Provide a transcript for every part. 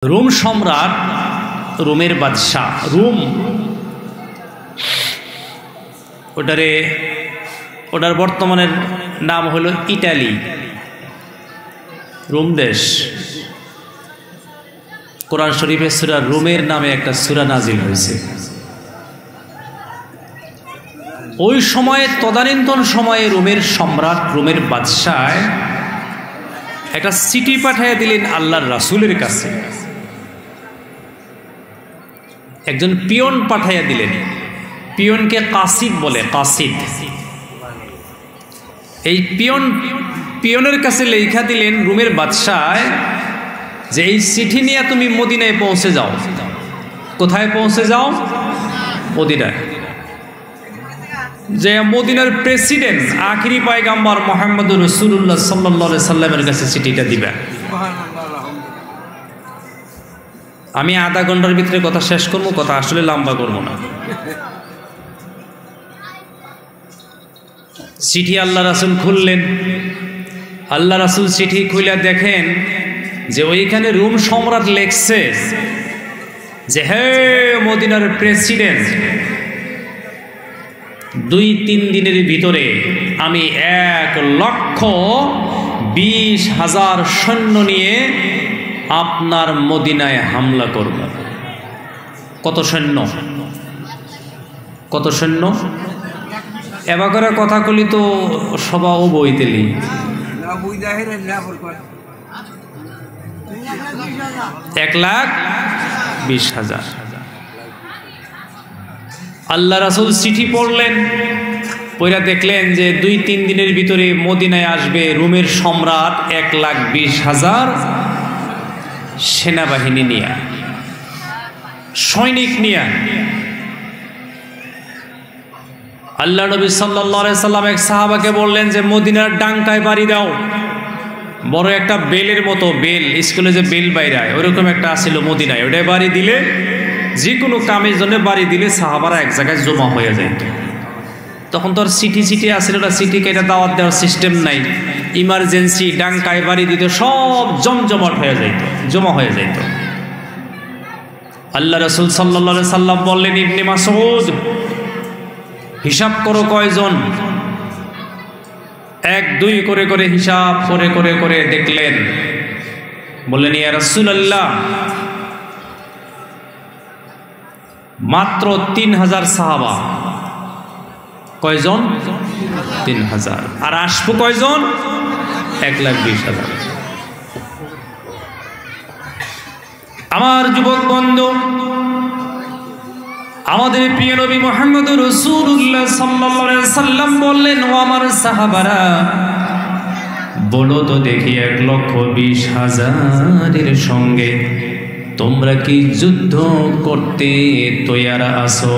Rome সম্রাট, রোমের বাদশাহ, রোম ওটার বর্তমানের নাম হলো ইটালি, রোম দেশ। কোরআন শরীফে সূরা রোমের নামে একটা সূরা নাজিল হয়েছে। ওই সময়ে তদানীন্তন সময়ে রোমের সম্রাট, রোমের বাদশাহ একটা চিঠি পাঠিয়ে দিলেন আল্লাহর রাসূলের কাছে। একজন পিয়ন পাঠাইয়া দিলেন। পিয়নকে কাসিদ বলে, কাসিদ। এই পিয়নের কাছে লেখা দিলেন রোমের বাদশাহ যে এই চিঠি নিয়ে তুমি মদিনায় পৌঁছে যাও। কোথায় পৌঁছে যাও? মদিনায়। যে মদিনার প্রেসিডেন্ট আখিরি পয়গম্বর মুহাম্মদুর রাসূলুল্লাহ সাল্লাল্লাহু আলাইহি সাল্লামের কাছে চিঠিটা দিবা। আমি আধা ঘন্টার ভিতরে কথা শেষ করবো, কথা আসলে লম্বা করবো না। চিঠি আল্লাহ রাসূল খুললেন। আল্লাহ রাসূল চিঠি খুলে দেখেন যে ওইখানে রোম সম্রাট লেখছে যে হে মদিনার প্রেসিডেন্ট, 2-3 দিনের ভিতরে আমি 1,20,000 সৈন্য নিয়ে আপনার মদিনায় হামলা করব। কত সৈন্য? কত সৈন্য? এবার কথা কলি তো সবাও বইতেলি। 1,20,000। আল্লাহ রাসূল চিঠি পড়লেন, পড়া দেখলেন যে 2-3 দিনের ভিতরে মদিনায় আসবে রোমের সম্রাট 1,20,000 সেনাবাহিনী নিয়ে, সৈনিক নিয়ে। আল্লাহ নবী সাল্লাল্লাহু আলাইহি সাল্লাম এক সাহাবাকে বললেন যে মদিনার ডাঙ্কায় বাড়ি দাও। বড় একটা বেলের মতো, বেল স্কুলে যে বেল বাইরায় ওরকম একটা আসছিল মদিনায়। ওটাই বাড়ি দিলে, যে কোনো কামের জন্য বাড়ি দিলে সাহাবারা এক জায়গায় জমা হয়ে যাইত। তখন তো আর চিঠি আসছিল না, চিঠি কেটে দাওয়াত দেওয়ার সিস্টেম নাই। ইমার্জেন্সি ডাঙ্কায় বাড়ি দিতে সব জমজমাট হয়ে যাইত, জমা হয়ে যাইত। আল্লাহ রাসূল সাল্লাল্লাহু আলাইহি সাল্লাম বললেন, ইবনে মাসউদ হিসাব করো কয়জন। 1-2 করে করে হিসাব করে দেখলেন। বললেন, ইয়া রাসূলুল্লাহ মাত্র 3,000 সাহাবা। কয়জন? 3,000। আর আসবো কয়জন? 1,20,000। আমার যুবক বন্ধু, আমাদের প্রিয় নবী মুহাম্মদুর রাসূলুল্লাহ সাল্লাল্লাহু আলাইহি সাল্লাম বললেন, ও আমার সাহাবারা বলো তো দেখি 1,20,000 সঙ্গে তোমরা কি যুদ্ধ করতে তৈয়ার আছো?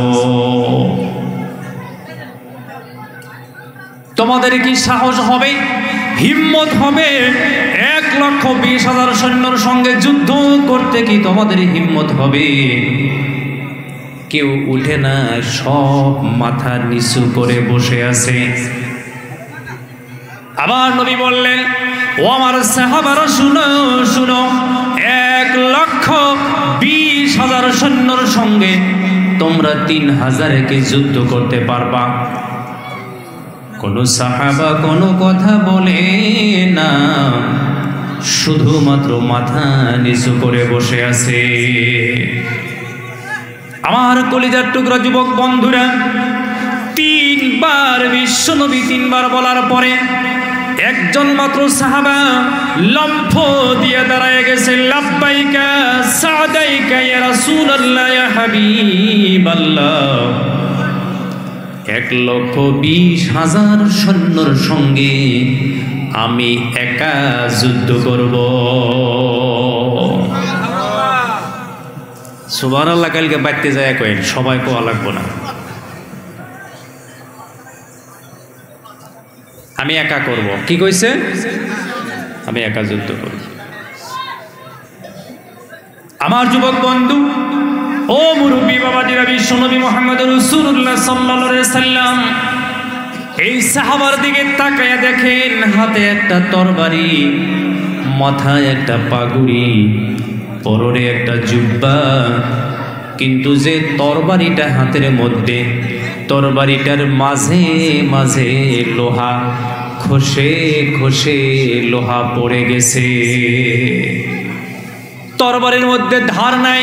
তোমাদের কি সাহস হবে, হিম্মত হবে 1,20,000 সৈন্যর সঙ্গে যুদ্ধ করতে? কি তোমাদের হিম্মত হবে? কেউ উঠে না, সব মাথা নিচু করে বসে আছে। আবার নবী বললেন, ও আমার সাহাবারা শুনো শুনো, 1,20,000 সৈন্যর সঙ্গে তোমরা 3,000-কে যুদ্ধ করতে পারবা? কোন সাহাবা কোনো কথা বলে না, শুধুমাত্র মাথা নিচু করে বসে আছে। আমার কলিজার টুকরা যুবক বন্ধুরা, 3 বার বিশ্বনবী 3 বার বলার পরে একজন মাত্র সাহাবা লম্ফ দিয়ে দাঁড়ায় গেছে, লাব্বাইকা সাদাইকা ইয়া রাসূলুল্লাহ ইয়া হাবিবাল্লাহ। 1,20,000 সৈন্যর সঙ্গে আমি একা যুদ্ধ করব। সুবহানাল্লাহ। কালকে বাইতে যায় কয়েন, সবাই কোয়া লাগবো না। আমি একা করব। কি কইছে? আমি একা যুদ্ধ করব। আমার যুবক বন্ধু, ও মুরব্বী বাবাজিরা, বিশ্বনবী মুহাম্মদুর রাসূলুল্লাহ সাল্লাল্লাহু আলাইহি সাল্লাম এই সাহাবার দিকে তাকায়া দেখেন, হাতে একটা তরবারি, মাথায় একটা পাগুড়ি, পরনে একটা জুব্বা, কিন্তু যে তরবারিটা হাতের মধ্যে, তরবারিটার মাঝে মাঝে লোহা খসে খসে লোহা পড়ে গেছে। তরবারির মধ্যে ধার নাই।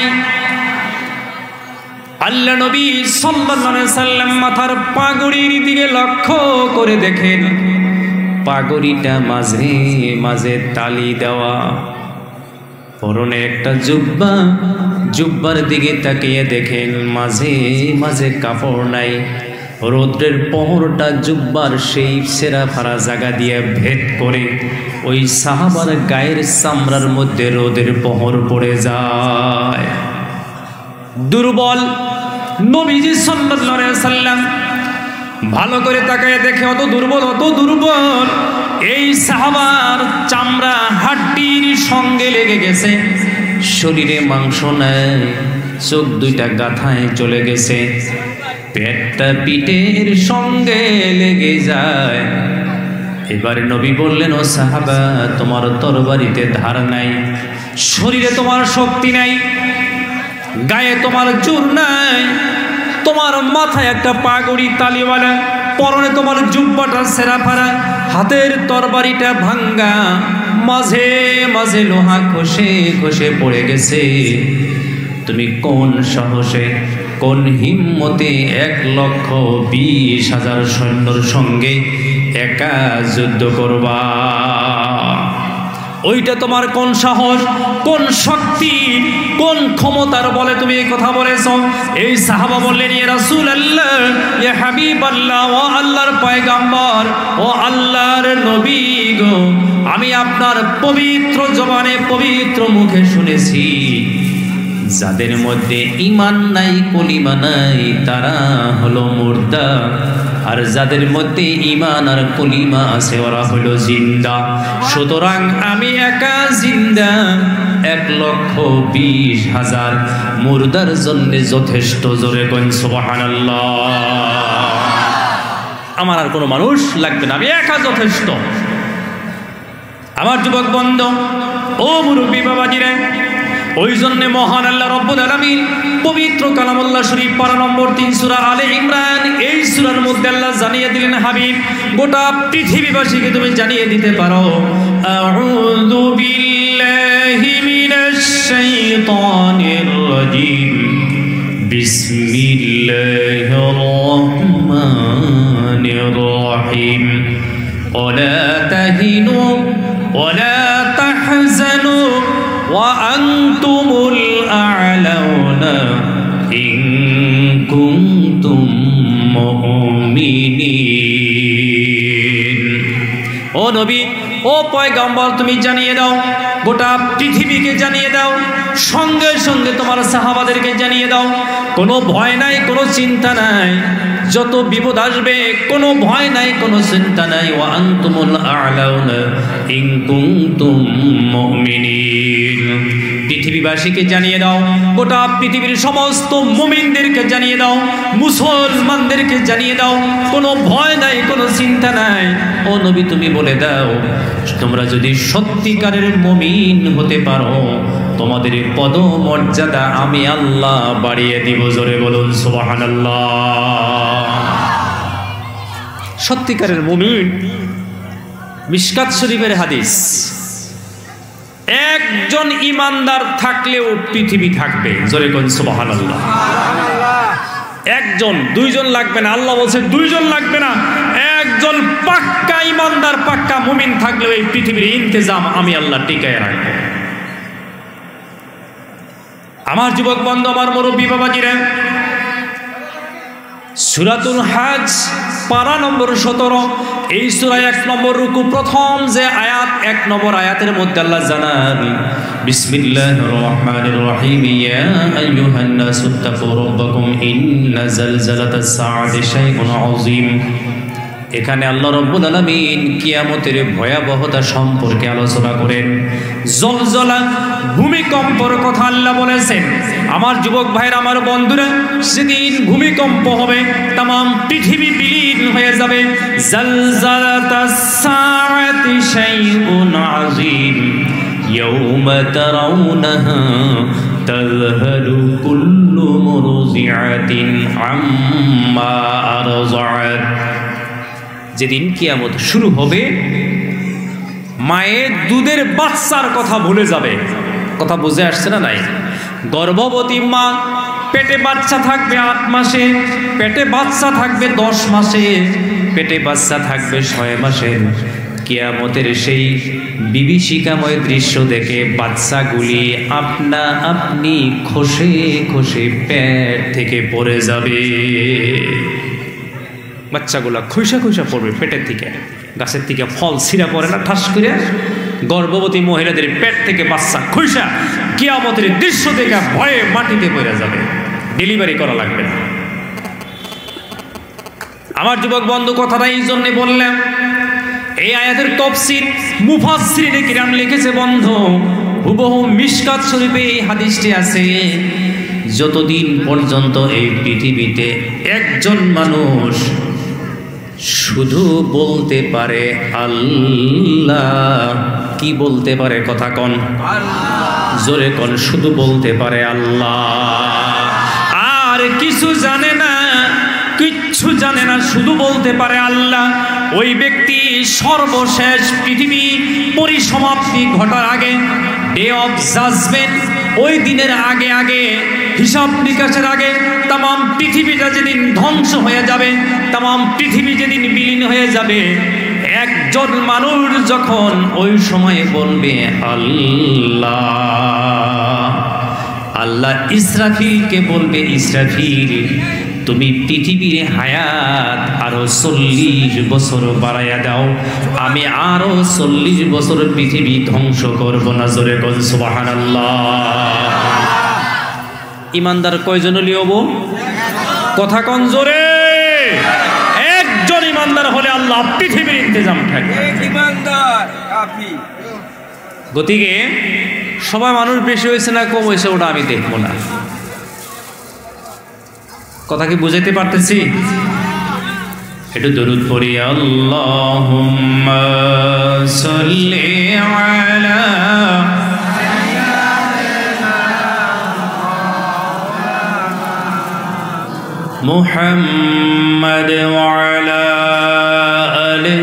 আল্লাহ নবী সাল্লাল্লাহু আলাইহি সাল্লাম মাথার পাগড়ির দিকে লক্ষ্য করে দেখেন, পাগড়িটা মাঝে মাঝে তালি দেওয়া, পরনে একটা জুব্বা, জুব্বার দিকে তাকিয়ে দেখেন মাঝে মাঝে কাপড় নাই। রৌদ্রের পহরটা জুব্বার সেই সেরা ফারা জায়গা দিয়ে ভেদ করে ওই সাহাবার গায়ের চামড়ার মধ্যে রোদের পহর পড়ে যায়। দুর্বল নবীজি সাল্লাল্লাহু আলাইহি সাল্লাম ভালো করে তাকায় দেখে অত দুর্বল, অত দুর্বল, এই সাহাবার চামড়া হাড্ডির সঙ্গে লেগে গেছে, শরীরে মাংস নাই, চোখ দুইটা গাথায় চলে গেছে, পেটটা পিঠের সঙ্গে লেগে যায়। এবারে নবী বললেন, ও সাহাবা, তোমার তরবারিতে ধার নাই, শরীরে তোমার শক্তি নাই, গায়ে তোমার জোর নাই, তোমার মাথায় একটা পাগড়ি তালিওয়ালা, পরনে তোমার জুব্বাটা সেরা ফারা, হাতের তরবারিটা ভাঙ্গা, মাঝে মাঝে লোহা খসে খসে পড়ে গেছে। তুমি কোন সাহসে, কোন হিম্মতে 1,20,000 সৈন্যর সঙ্গে একা যুদ্ধ করবা? ওইটা তোমার কোন সাহস, কোন শক্তি, কোন ক্ষমতার বলে তুমি এই কথা বলেছ? এই সাহাবা বললেন, ইয়া রাসূলুল্লাহ, ইয়া হাবিবাল্লাহ, ও আল্লাহর পয়গম্বর, ও আল্লাহর নবী গো, আমি আপনার পবিত্র জবানে পবিত্র মুখে শুনেছি, যাদের মধ্যে ঈমান নাই, কলিমা নাই, তারা হলো মুর্দা, আর যাদের মধ্যে ঈমান আর কলিমা আছে ওরা হলো জিন্দা। সুতরাং আমি একা জিন্দা 1,20,000 মুর্দার জন্য যথেষ্ট। জোরে কোন সুবহানাল্লাহ। আমার আর কোনো মানুষ লাগবে না, আমি একা যথেষ্ট। আমার যুবক বন্ধু, ও মুরব্বী বাবাজিরা, ওই জন্য মহান আল্লাহ রব্বুল আলামিন পবিত্র কালামুল্লাহ শরীফ পারা নম্বর 3 সূরা আলে ইমরান, এই সূরার মধ্যে আল্লাহ জানিয়ে দিলেন, হাবিব, গোটা পৃথিবীবাসীকে তুমি জানিয়ে দিতে পারো, আউযু বিল্লাহি মিনাশ শাইতানির রাজিম, বিসমিল্লাহির রহমানির রহিম, ওয়ালা তাহিনু ওয়ালা তাহজানু ওয়াআনতুমুল আ'লাউনা ইন কুনতুম মুমিনিন। ও নবী, ও পয়গম্বর, তুমি জানিয়ে দাও, গোটা পৃথিবীকে জানিয়ে দাও, সঙ্গে সঙ্গে তোমার সাহাবাদেরকে জানিয়ে দাও, কোনো ভয় নাই, কোনো চিন্তা নাই, যত বিপদ আসবে কোনো ভয় নাই, কোনো চিন্তা নাই। ওয়া আনতুমুল আ'লাউনা ইন কুনতুম মুমিনিন। পৃথিবীবাসীকে জানিয়ে দাও, গোটা পৃথিবীর সমস্ত মুমিনদেরকে জানিয়ে দাও, মুসলমানদেরকে জানিয়ে দাও, কোনো ভয় নাই, কোনো চিন্তা নাই। ও নবী, তুমি বলে দাও, তোমরা যদি সত্যিকারের মুমিন হতে পারো, তোমাদের পদমর্যাদা আমি আল্লাহ বাড়িয়ে দিব। জোরে বলুন সুবহানাল্লাহ। সত্যিকারের মুমিন, মিশকাত শরীফের হাদিস, একজন ইমানদার থাকলেও পৃথিবী থাকবে। জোরে কোন সুবহানাল্লাহ। একজন, দুইজন লাগবে না, আল্লাহ বলছে দুইজন লাগবে না, একজন পাক্কা ইমানদার, পাক্কা মুমিন থাকলেও এই পৃথিবীর ইন্তেজাম আমি আল্লাহ টিকায় রাখবো। আমার যুবক বন্ধু, আমার মুরব্বী বাবাজিরা, সূরাতুল হজ পারা নম্বর 17, এই সূরায় 1 নম্বর রুকু, প্রথম যে আয়াত, 1 নম্বর আয়াতের মধ্যে আল্লাহ জানান, বিসমিল্লাহির রহমানির রহিম, ইয়া আইয়ুহান নাসু তাকু রাব্বাকুম ইন্না জালজালাতাস সাআতি শাইউন আযীম। এখানে আল্লাহ রাব্বুল আলামিন কিয়ামতের ভয়াবহতা সম্পর্কে আলোচনা করেন। জলজলা, ভূমিকম্পর কথা আল্লাহ বলেছেন। আমার যুবক ভাইরা, আমার বন্ধুরা, সেদিন ভূমিকম্প হবে, तमाम পৃথিবী বিলীন হয়ে যাবে। জালজালাতাস সাআতি শাইউন আযীম, ইয়াউমা তারাউনাহা তাযহালু কুল্লু মুরদিআতিন আম্মা আরযাআত। যেদিন কিয়ামত শুরু হবে, মায়ের দুধের বাচ্চার কথা ভুলে যাবে। কথা বুঝে আসছে না নাই? গর্ভবতী মা, পেটে বাচ্চা থাকবে 8 মাসে, পেটে বাচ্চা থাকবে 10 মাসে, পেটে বাচ্চা থাকবে 6 মাসে। কিয়ামতের সেই বিভীষিকাময় দৃশ্য দেখে বাচ্চাগুলি আপনা আপনি খসে খসে পেট থেকে পড়ে যাবে। বাচ্চাগুলা খসা খসা পড়বে পেটের থেকে। গাছের থেকে ফল ছিঁড়া পড়ে না ঠাস করে? গর্ভবতী মহিলাদের পেট থেকে বাচ্চা খসা কিয়ামতের দৃশ্য দেখে ভয়ে মাটিতে পড়ে যাবে। ডেলিভারি করা লাগবে না। আমার যুবক বন্ধু, কথাটা এই জন্য বললাম, এই আয়াতের তাফসীর মুফাসসিরিনে কিরাম লিখেছে বন্ধু, হুবহু মিশকাত শরীফে এই হাদিসটি আছে। যতদিন পর্যন্ত এই পৃথিবীতে একজন মানুষ শুধু বলতে পারে আল্লাহ, কি বলতে পারে? কথা কন, জোরে কন। শুধু বলতে পারে আল্লাহ, আর কিছু জানে না, কিচ্ছু জানে না, শুধু বলতে পারে আল্লাহ। ওই ব্যক্তি সর্বশেষ পৃথিবী পরিসমাপ্তি ঘটার আগে, ডে অফ জাজমেন্ট, ওই দিনের আগে আগে, হিসাব নিকাশের আগে, তাম পৃথিবীটা যেদিন ধ্বংস হয়ে যাবে, তাম পৃথিবী যেদিন বিলীন হয়ে যাবে, একজন মানুষ যখন ওই সময় বলবে আল্লাহ, আল্লাহ ইসরাফিলকে বলবে, ইসরাফিল তুমি পৃথিবীর হায়াত আরো 40 বছর বাড়াইয়া দাও, আমি আরো 40 বছর পৃথিবী ধ্বংস করব না। জোরে কোন সুবহানাল্লাহ। ইমানদার কয়জন লিওব? কথা কোন জোরে। একজন ইমানদার হলে আল্লাহ পৃথিবীর ইন্তজাম থাকে। গতিকে সবাই মানুষ বেশি হয়েছে না কম হয়েছে ওটা আমি দেখবো না। কথা কি বুঝাইতে পারতেছি? একটু দরুদ পড়ি। আল্লাহুম্মা সাল্লি আলা মুহাম্মাদ ওয়া আলা আলি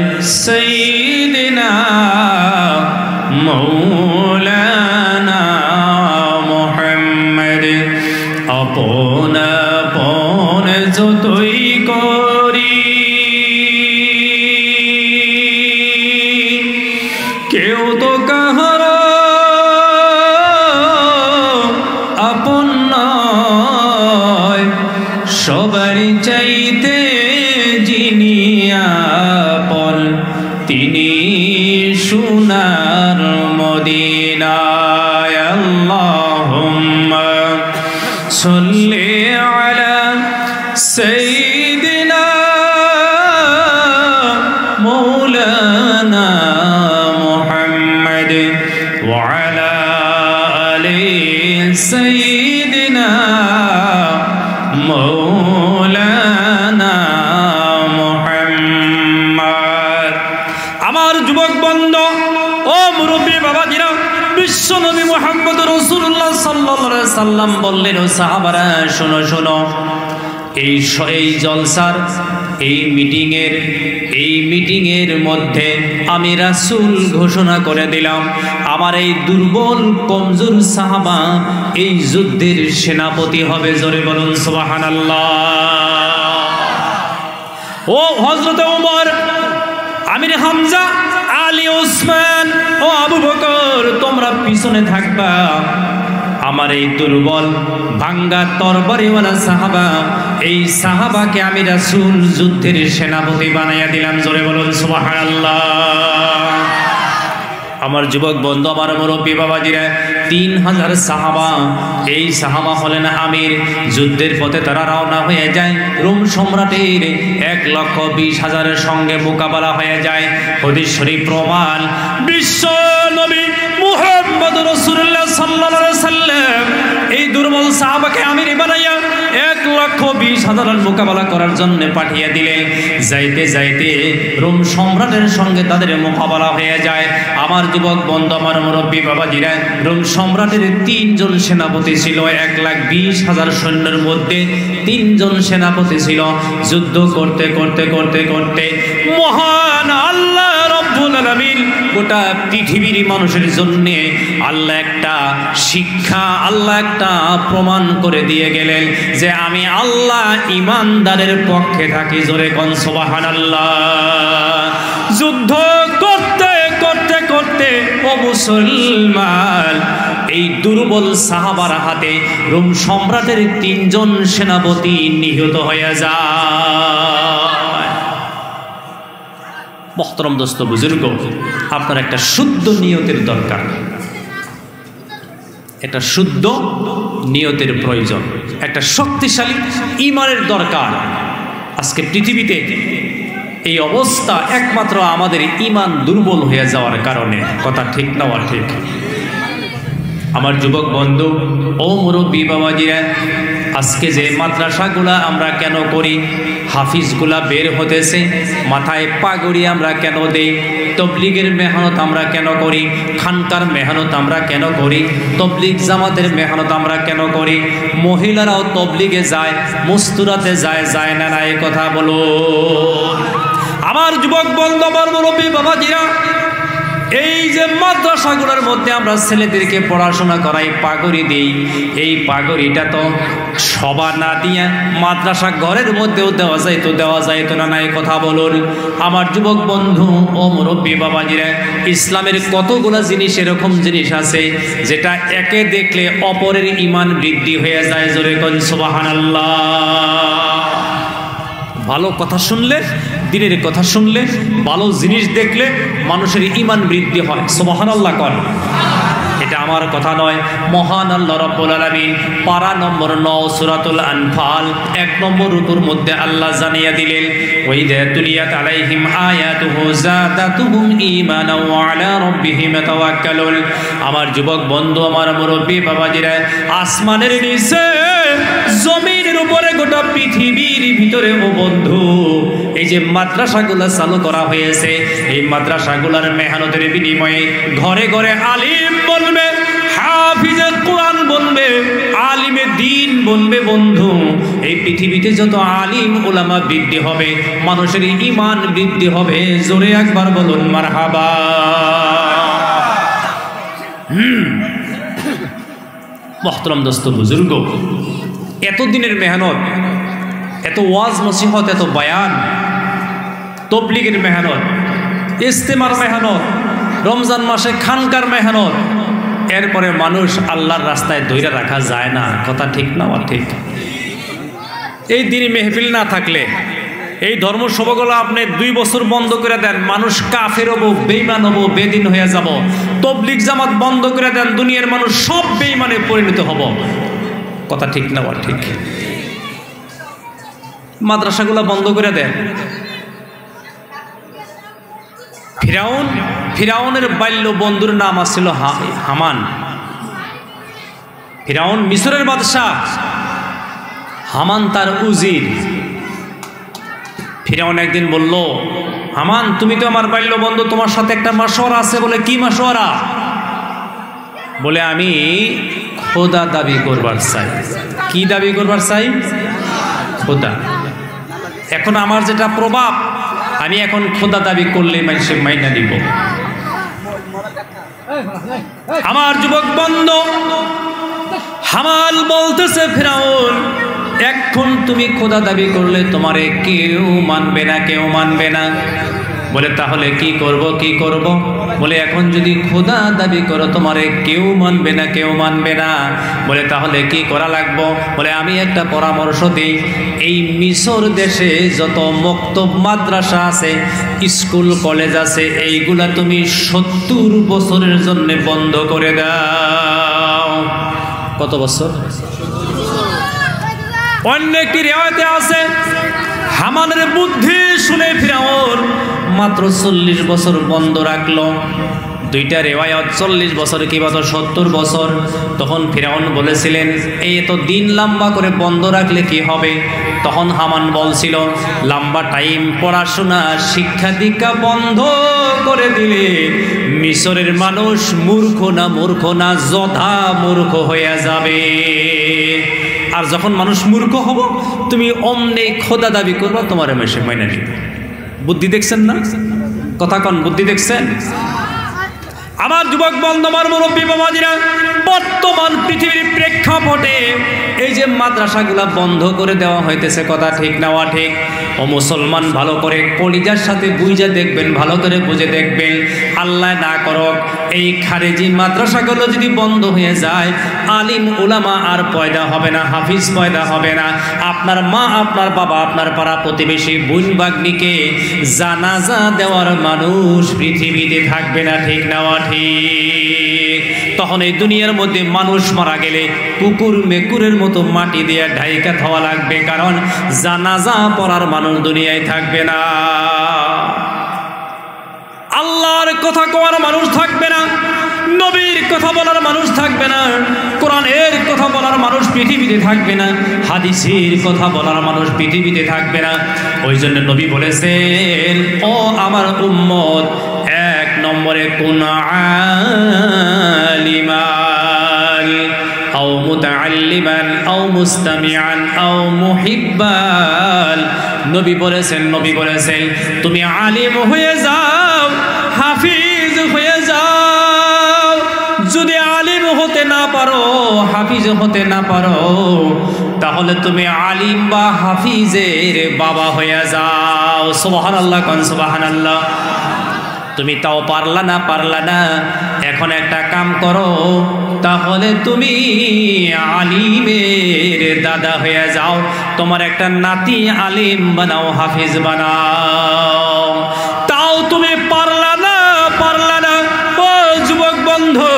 সাইয়্যিদিনা মাওলানা মুহাম্মাদ। আপনা যতই করি কেউ তো কাহার আপন নয়, সবারই চাইতে যিনি আপন তিনি সোনার মদিনায়। আল্লাহুম্মা সাল্লি আলা সাইয়্যিদিনা মাওলানা মুহাম্মাদ ওয়া আলা আলি সাইয়্যিদিনা মাওলানা মুহাম্মাদ। আমার যুবক বন্ধু ও মুরব্বী বাবাজিরা, বিশ্ব নবী মুহাম্মদ রাসূলুল্লাহ সাল্লাল্লাহু আলাইহি সাল্লাম বললেন, ও সাহাবারা শোনো শোনো, এই জলসার এই মিটিংয়ের মধ্যে আমি রাসূল ঘোষণা করে দিলাম, আমার এই দুর্বল কমজোর সাহাবা এই যুদ্ধের সেনাপতি হবে। জোরে বলুন সুবহানাল্লাহ। ও হযরত ওমর, আমির হামজা, আলী, ওসমান ও আবু বকর, তোমরা পিছনে থাকবা। আমার এই দুর্বল ভাঙ্গা তরবারিওয়ালা সাহাবা, এই সাহাবাকে আমি রাসূল যুদ্ধের সেনাপতি বানাইয়া দিলাম। জোরে বলুন সুবহানাল্লাহ। আমার যুবক বন্ধু, আমার মুরব্বী বাবাজিরা, 3000 সাহাবা, এই সাহাবা হলেন আমির। যুদ্ধের পথে তারা রওনা হয়ে যায়। রোম সম্রাটের 1,20,000 সঙ্গে মোকাবেলা হয়ে যায়। হাদিস শরীফ প্রমাণ। বিশ্ব নবী মুহাম্মদ রাসূলুল্লাহ সাল্লাল্লাহু আলাইহি সাল্লাম এই দুর্বল সাহাবাকে আমির বানাইয়া 1,20,000 মোকাবেলা করার জন্য পাঠিয়ে দিলেন। যাইতে যাইতে রোম সম্রাটের সঙ্গে তাদের মোকাবেলা হয়ে যায়। আমার যুবক বন্ধু, আমার মুরব্বী বাবাজিরা, রোম সম্রাটের 3 জন সেনাপতি ছিল। 1,20,000 সৈন্যের মধ্যে 3 জন সেনাপতি ছিল। যুদ্ধ করতে করতে করতে করতে মহান আল্লাহ রব্বুল আলামিন গোটা পৃথিবীর মানুষের জন্য আল্লাহ একটা শিক্ষা, আল্লাহ একটা প্রমাণ করে দিয়ে গেলেন যে আমি আল্লাহ ইমানদারের পক্ষে থাকি। জোরে কোন সুবহানাল্লাহ। যুদ্ধ করতে করতে করতে ও মুসলমান, এই দুর্বল সাহাবার হাতে রোম সম্রাটের 3 জন সেনাপতি নিহত হয়ে যায়। মোহতরম দোস্ত বুজুর্গ, আপনার একটা শুদ্ধ নিয়তের দরকার, একটা শুদ্ধ নিয়তের প্রয়োজন, একটা শক্তিশালী ঈমানের দরকার। আজকে পৃথিবীতে এই অবস্থা একমাত্র আমাদের ঈমান দুর্বল হয়ে যাওয়ার কারণে। কথা ঠিক না? ঠিক। আমার যুবক বন্ধু ও মুরব্বী বাবাজিরা, আজকে যে মাদ্রাসাগুলা আমরা কেন করি, হাফিজগুলা বের হতেছে, মাথায় পাগড়ি আমরা কেন দেই, তবলিগের মেহনত আমরা কেন করি, খানকার মেহনত আমরা কেন করি, তবলিগ জামাতের মেহনত আমরা কেন করি, মহিলারাও তবলিগে যায়, মুস্তুরাতে যায়, যায় না না? এই কথা বলো আমার যুবক বন্ধু, আমার মুরব্বী বাবাজিরা। এই যে মাদ্রাসাগুলোর মধ্যে আমরা ছেলেদেরকে পড়াশোনা করাই, পাগড়ি দিই, এই পাগড়িটা তো সবা না দিয়া মাদ্রাসা ঘরের মধ্যেও দেওয়া যাইতো না? নাই কথা বলুন আমার যুবক বন্ধু ও মুরব্বী বাবাজিরা। ইসলামের কতগুলো জিনিস এরকম জিনিস আছে যেটা একে দেখলে অপরের ঈমান বৃদ্ধি হয়ে যায়। জোরে কোন সুবহানাল্লাহ। ভালো কথা শুনলে, দিনের কথা শুনলে, ভালো জিনিস দেখলে মানুষের ঈমান বৃদ্ধি হয়। সুবহানাল্লাহ কর। এটা আমার কথা নয়, মহান আল্লাহ রাব্বুল আলামিন পারা নম্বর 9 সূরাতুল আনফাল 1 নম্বর রুকুর মধ্যে আল্লাহ জানিয়ে দিলেন, ওয়াইদা তুলিয়াত আলাইহিম আয়াতুহু যাদাতুহুম ঈমানাও ওয়া আলা রাব্বিহিম তাওয়াক্কালুন। আমার যুবক বন্ধু, আমার মুরব্বী বাবাজিরা, আসমানের নিচে, জমিনের উপরে, গোটা পৃথিবীর ভিতরে ও বন্ধু, এই যে মাদ্রাসাগুলো চালু করা হয়েছে, এই মাদ্রাসাগুলোর মেহনতের বিনিময়ে ঘরে ঘরে আলিম বলবে, হাফিজে কোরআন বলবে, আলিমে দ্বীন বলবে। বন্ধু, এই পৃথিবীতে যত আলিম উলামা বৃদ্ধি হবে, মানুষের ঈমান বৃদ্ধি হবে। জোরে একবার বলুন মারহাবা। মুহতারাম দোস্ত বুজুর্গ, এতদিনের মেহনত, এত ওয়াজ নসিহত, এত বয়ান, তবলিগের মেহনত, ইস্তেমার মেহনত, রমজান মাসে খানকার মেহনত, এরপরে মানুষ আল্লাহর রাস্তায় ধইরা রাখা যায় না। কথা ঠিক না? ঠিক। এই দিনই মেহফিল না থাকলে, এই ধর্মসভাগুলো আপনি 2 বছর বন্ধ করে দেন, মানুষ কাফের হবো, বেঈমান হবো, বেদিন হয়ে যাব। তবলিগ জামাত বন্ধ করে দেন, দুনিয়ার মানুষ সব বেঈমানে পরিণত হব। কথা ঠিক না? ঠিক। মাদ্রাসাগুলো বন্ধ করে দেন। ফিরাউনের বাল্য বন্ধুর নাম আছিল হামান। ফিরাউন মিশরের বাদশাহ, হামান তার উজির। ফিরাউন একদিন বলল, হামান তুমি তো আমার বাল্য বন্ধু, তোমার সাথে একটা মাশওয়ারা আছে। বলে কি মাশওয়ারা? বলে আমি খোদা দাবি করবার চাই। কি দাবি করবার চাই? খোদা। এখন আমার যেটা প্রভাব, আমি এখন খোদা দাবি করলে মানুষে মাইনা দিব। আমার যুবক বন্ধু, হামান বলতেছে, ফিরাউন এখন তুমি খোদা দাবি করলে তোমারে কেউ মানবে না, কেউ মানবে না। বলে তাহলে কি করব? কি করব? বলে এখন যদি খোদা দাবি করো, তোমারে কেউ মানবে না, কেউ মানবে না। বলে তাহলে কি করা লাগবে? বলে আমি একটা পরামর্শ দিই, এই মিশর দেশে যত মক্তব মাদ্রাসা আছে, স্কুল কলেজ আছে, এইগুলা তুমি 70 বছরের জন্য বন্ধ করে দাও। কত বছর? অন্য একটি রিওয়ায়াতে আছে, হামানের বুদ্ধি শুনে ফিরাউন মাত্র 40 বছর বন্ধ রাখলো। দুইটা রেওয়ায়াত 40 বছর কিংবা 70 বছর। তখন ফিরাউন বলেছিলেন এই তো দিন লম্বা করে বন্ধ রাখলে কি হবে? তখন হামান বলছিল লম্বা টাইম পড়াশোনা শিক্ষা দীক্ষা বন্ধ করে দিলে মিশরের মানুষ মূর্খ না যথা মূর্খ হয়ে যাবে। আর যখন মানুষ মূর্খ হব তুমি অমনে খোদা দাবি করবো, তোমার মেশে মাইনা নিবে। বুদ্ধি দেখছেন না? কথা কন, বুদ্ধি দেখছেন? আমার যুবক বন্ধু, আমার মুরব্বী বাবাজিরা, বর্তমান পৃথিবীর প্রেক্ষাপটে এই যে মাদ্রাসাগুলা বন্ধ করে দেওয়া হইতেছে, কথা ঠিক নেওয়া ঠিক? ও মুসলমান, ভালো করে কলিজার সাথে বুঝে দেখবেন, ভালো করে বুঝে দেখবেন। আল্লাহ না করক এই খারেজি মাদ্রাসাগুলো যদি বন্ধ হয়ে যায়, আলিম উলামা আর পয়দা হবে না, হাফিজ পয়দা হবে না। আপনার মা, আপনার বাবা, আপনার পাড়া প্রতিবেশী বোন বাগ্নিকে জানাজা দেওয়ার মানুষ পৃথিবীতে থাকবে না, ঠিক নেওয়া ঠিক? তখন এই দুনিয়ার মধ্যে মানুষ মারা গেলে কুকুর মেকুরের মতো মাটি দিয়ে ঢাইকা খাওয়া লাগবে, কারণ জানাজা পড়ার মানুষ দুনিয়ায় থাকবে না। আল্লাহর কথা কোয়ার মানুষ থাকবে না, নবীর কথা বলার মানুষ থাকবে না, কোরআনের কথা বলার মানুষ পৃথিবীতে থাকবে না, হাদিসের কথা বলার মানুষ পৃথিবীতে থাকবে না। ওই জন্য নবী বলেছেন, ও আমার উম্মত, এক নম্বরে কোন আলিমান আও মুতাআল্লিমান আও মুস্তামিআন আও মুহিব্বান। নবী বলেছেন তুমি আলিম হয়ে যাও, হাফিজ হয়ে যাও। যদি আলিম হতে না পারো, হাফিজ হতে না পারো, তাহলে তুমি আলিম বা হাফিজের বাবা হয়ে যাও। সুবহানাল্লাহ, কোন সুবহানাল্লাহ। তুমি তাও পারলা না, এখন একটা কাম করো, তাহলে তুমি আলিমের দাদা হয়ে যাও, তোমার একটা নাতি আলিম বানাও, হাফিজ বানাও। তাও তুমি পারলা না। ও যুবক বন্ধু,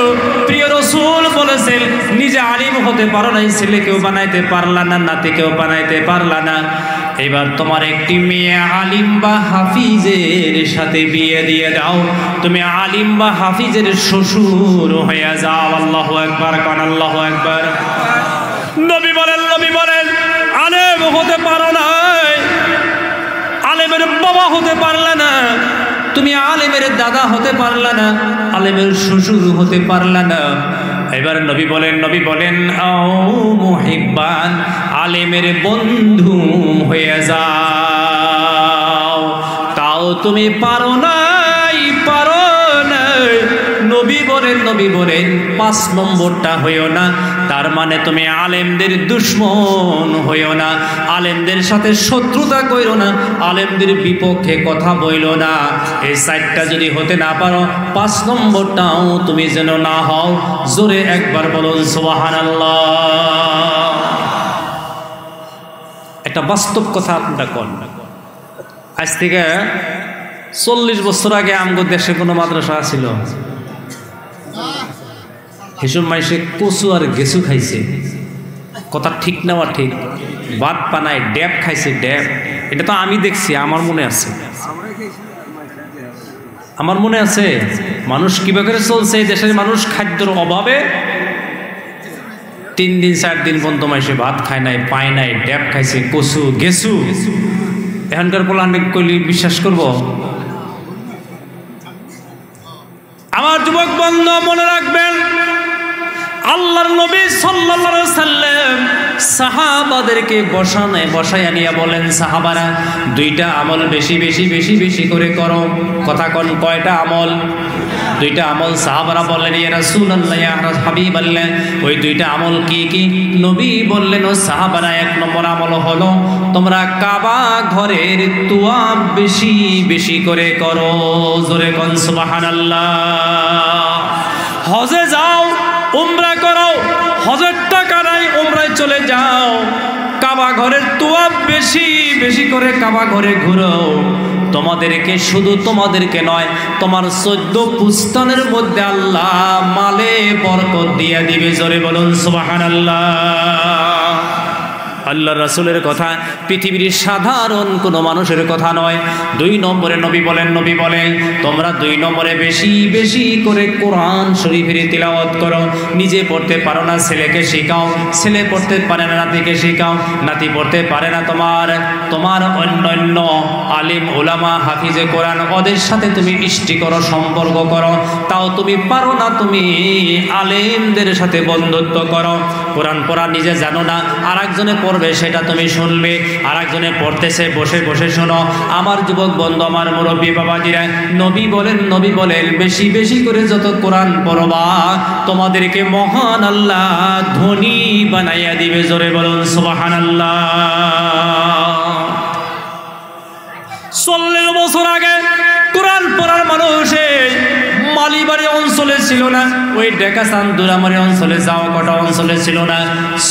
প্রিয় রাসূল বলেছেন, নিজে আলিম হতে পারো না, ছেলেকেও বানাইতে পারলা না, নাতিকেও বানাইতে পারলা না, এবার তোমার একটি মেয়ে আলিম বা হাফিজের সাথে বিয়ে দিয়ে দাও, তুমি আলিম বা হাফিজের শ্বশুর হয়ে যাও। আল্লাহু আকবার, কোন আল্লাহু আকবার। নবী বলেন আলেম হতে পারো না, আলেমের বাবা হতে পারলা না, তুমি আলেমের দাদা হতে পারলা না, আলেমের শ্বশুর হতে পারলা না। এবার নবী বলেন আও মুহিব্বান, আলেমের বন্ধু হয়ে যাও। তাও তুমি পারো নাই। নবী বলেন 5 নম্বরটা হইও না, তার মানে তুমি আলেমদের দুশ্মন হইও না, আলেমদের সাথে শত্রুতা কইরো না, আলেমদের বিপক্ষে কথা বইলো না। এই 4টা যদি হতে না পারো, 5 নম্বরটাও তুমি যেন না হও। জোরে একবার বলুন সুবহানাল্লাহ। একটা বাস্তব কথা আপনারা কোন, আজ থেকে 40 বছর আগে আমগো দেশে কোনো মাদ্রাসা ছিল? হিসুম মাইসে কচু আর গেছু খাইছে, কথা ঠিক নেওয়া ঠিক? ভাত পানায় ড্যাব খাইছে, ড্যাব। এটা তো আমি দেখছি, আমার মনে আছে। মানুষ কিভাবে চলছে এই দেশের মানুষ, খাদ্যের অভাবে 3 দিন 4 দিন পর্যন্ত মাইসে ভাত খায় নাই, পায় নাই, ড্যাব খাইছে, কচু গেছু। এখানকার পোলান্ডিক কইলি বিশ্বাস করব? আমার যুবক বন্ধু মনে রাখবেন, আল্লাহর নবী সাল্লাল্লাহু আলাইহি সাল্লাম সাহাবাদেরকে বসায় নিয়ে বলেন, সাহাবারা 2টা আমল বেশি করে করো। কথা কোন, কয়টা আমল? 2টা আমল। সাহাবারা বললেন, ইয়া রাসূলুল্লাহ, ইয়া হাবিবাল্লাহ, ওই 2টা আমল কি কি? নবী বললেন, ও সাহাবারা, 1 নম্বর আমল হলো তোমরা কাবা ঘরের তোয়াব বেশি করে করো। জোরে কোন সুবহানাল্লাহ। হজে যাও, উমরা করো, হজের টাকা নাই, উমরায় চলে যাও, কাবা ঘরের তোয়াব বেশি করে কাবা ঘরে ঘুরো। তোমাদেরকে নয়, তোমার 14 পুস্তানের মধ্যে আল্লাহ মালে বরকত দিয়ে দিবে। জোরে বলুন সুবহানাল্লাহ। আল্লাহ রাসূলের কথা, পৃথিবীর সাধারণ কোনো মানুষের কথা নয়। 2 নম্বরে নবী বলেন তোমরা 2 নম্বরে বেশি বেশি করে কোরআন শরীফের তিলাওয়াত করো। নিজে পড়তে পারো না, ছেলেকে শেখাও। ছেলে পড়তে পারে না, নাতিকে শেখাও। নাতি পড়তে পারে না, তোমার অন্যান্য আলিম ওলামা হাফিজে কোরআন ওদের সাথে তুমি ইষ্টি করো, সম্পর্ক করো। তাও তুমি পারো না, তুমি আলেমদের সাথে বন্ধুত্ব করো। কোরআন পড়া নিজে জানো না, আরেকজনে পড়বে সেটা তুমি শুনবে। আরেকজনে পড়তেছে, বসে বসে শোনো। আমার যুবক বন্ধু, আমার মুরব্বী বাবাজিরা, নবী বলেন বেশি বেশি করে যত কোরআন পড়বা তোমাদেরকে মহান আল্লাহ ধনী বানাইয়া দিবে। জোরে বলুন সুবহানাল্লাহ। 40 বছর আগে কোরআন পড়ার মানুষে মালিবাড়ি অঞ্চলে ছিল না, ওই ডেকাসান দুরামারি অঞ্চলে, জাওয়াকটা অঞ্চলে ছিল না,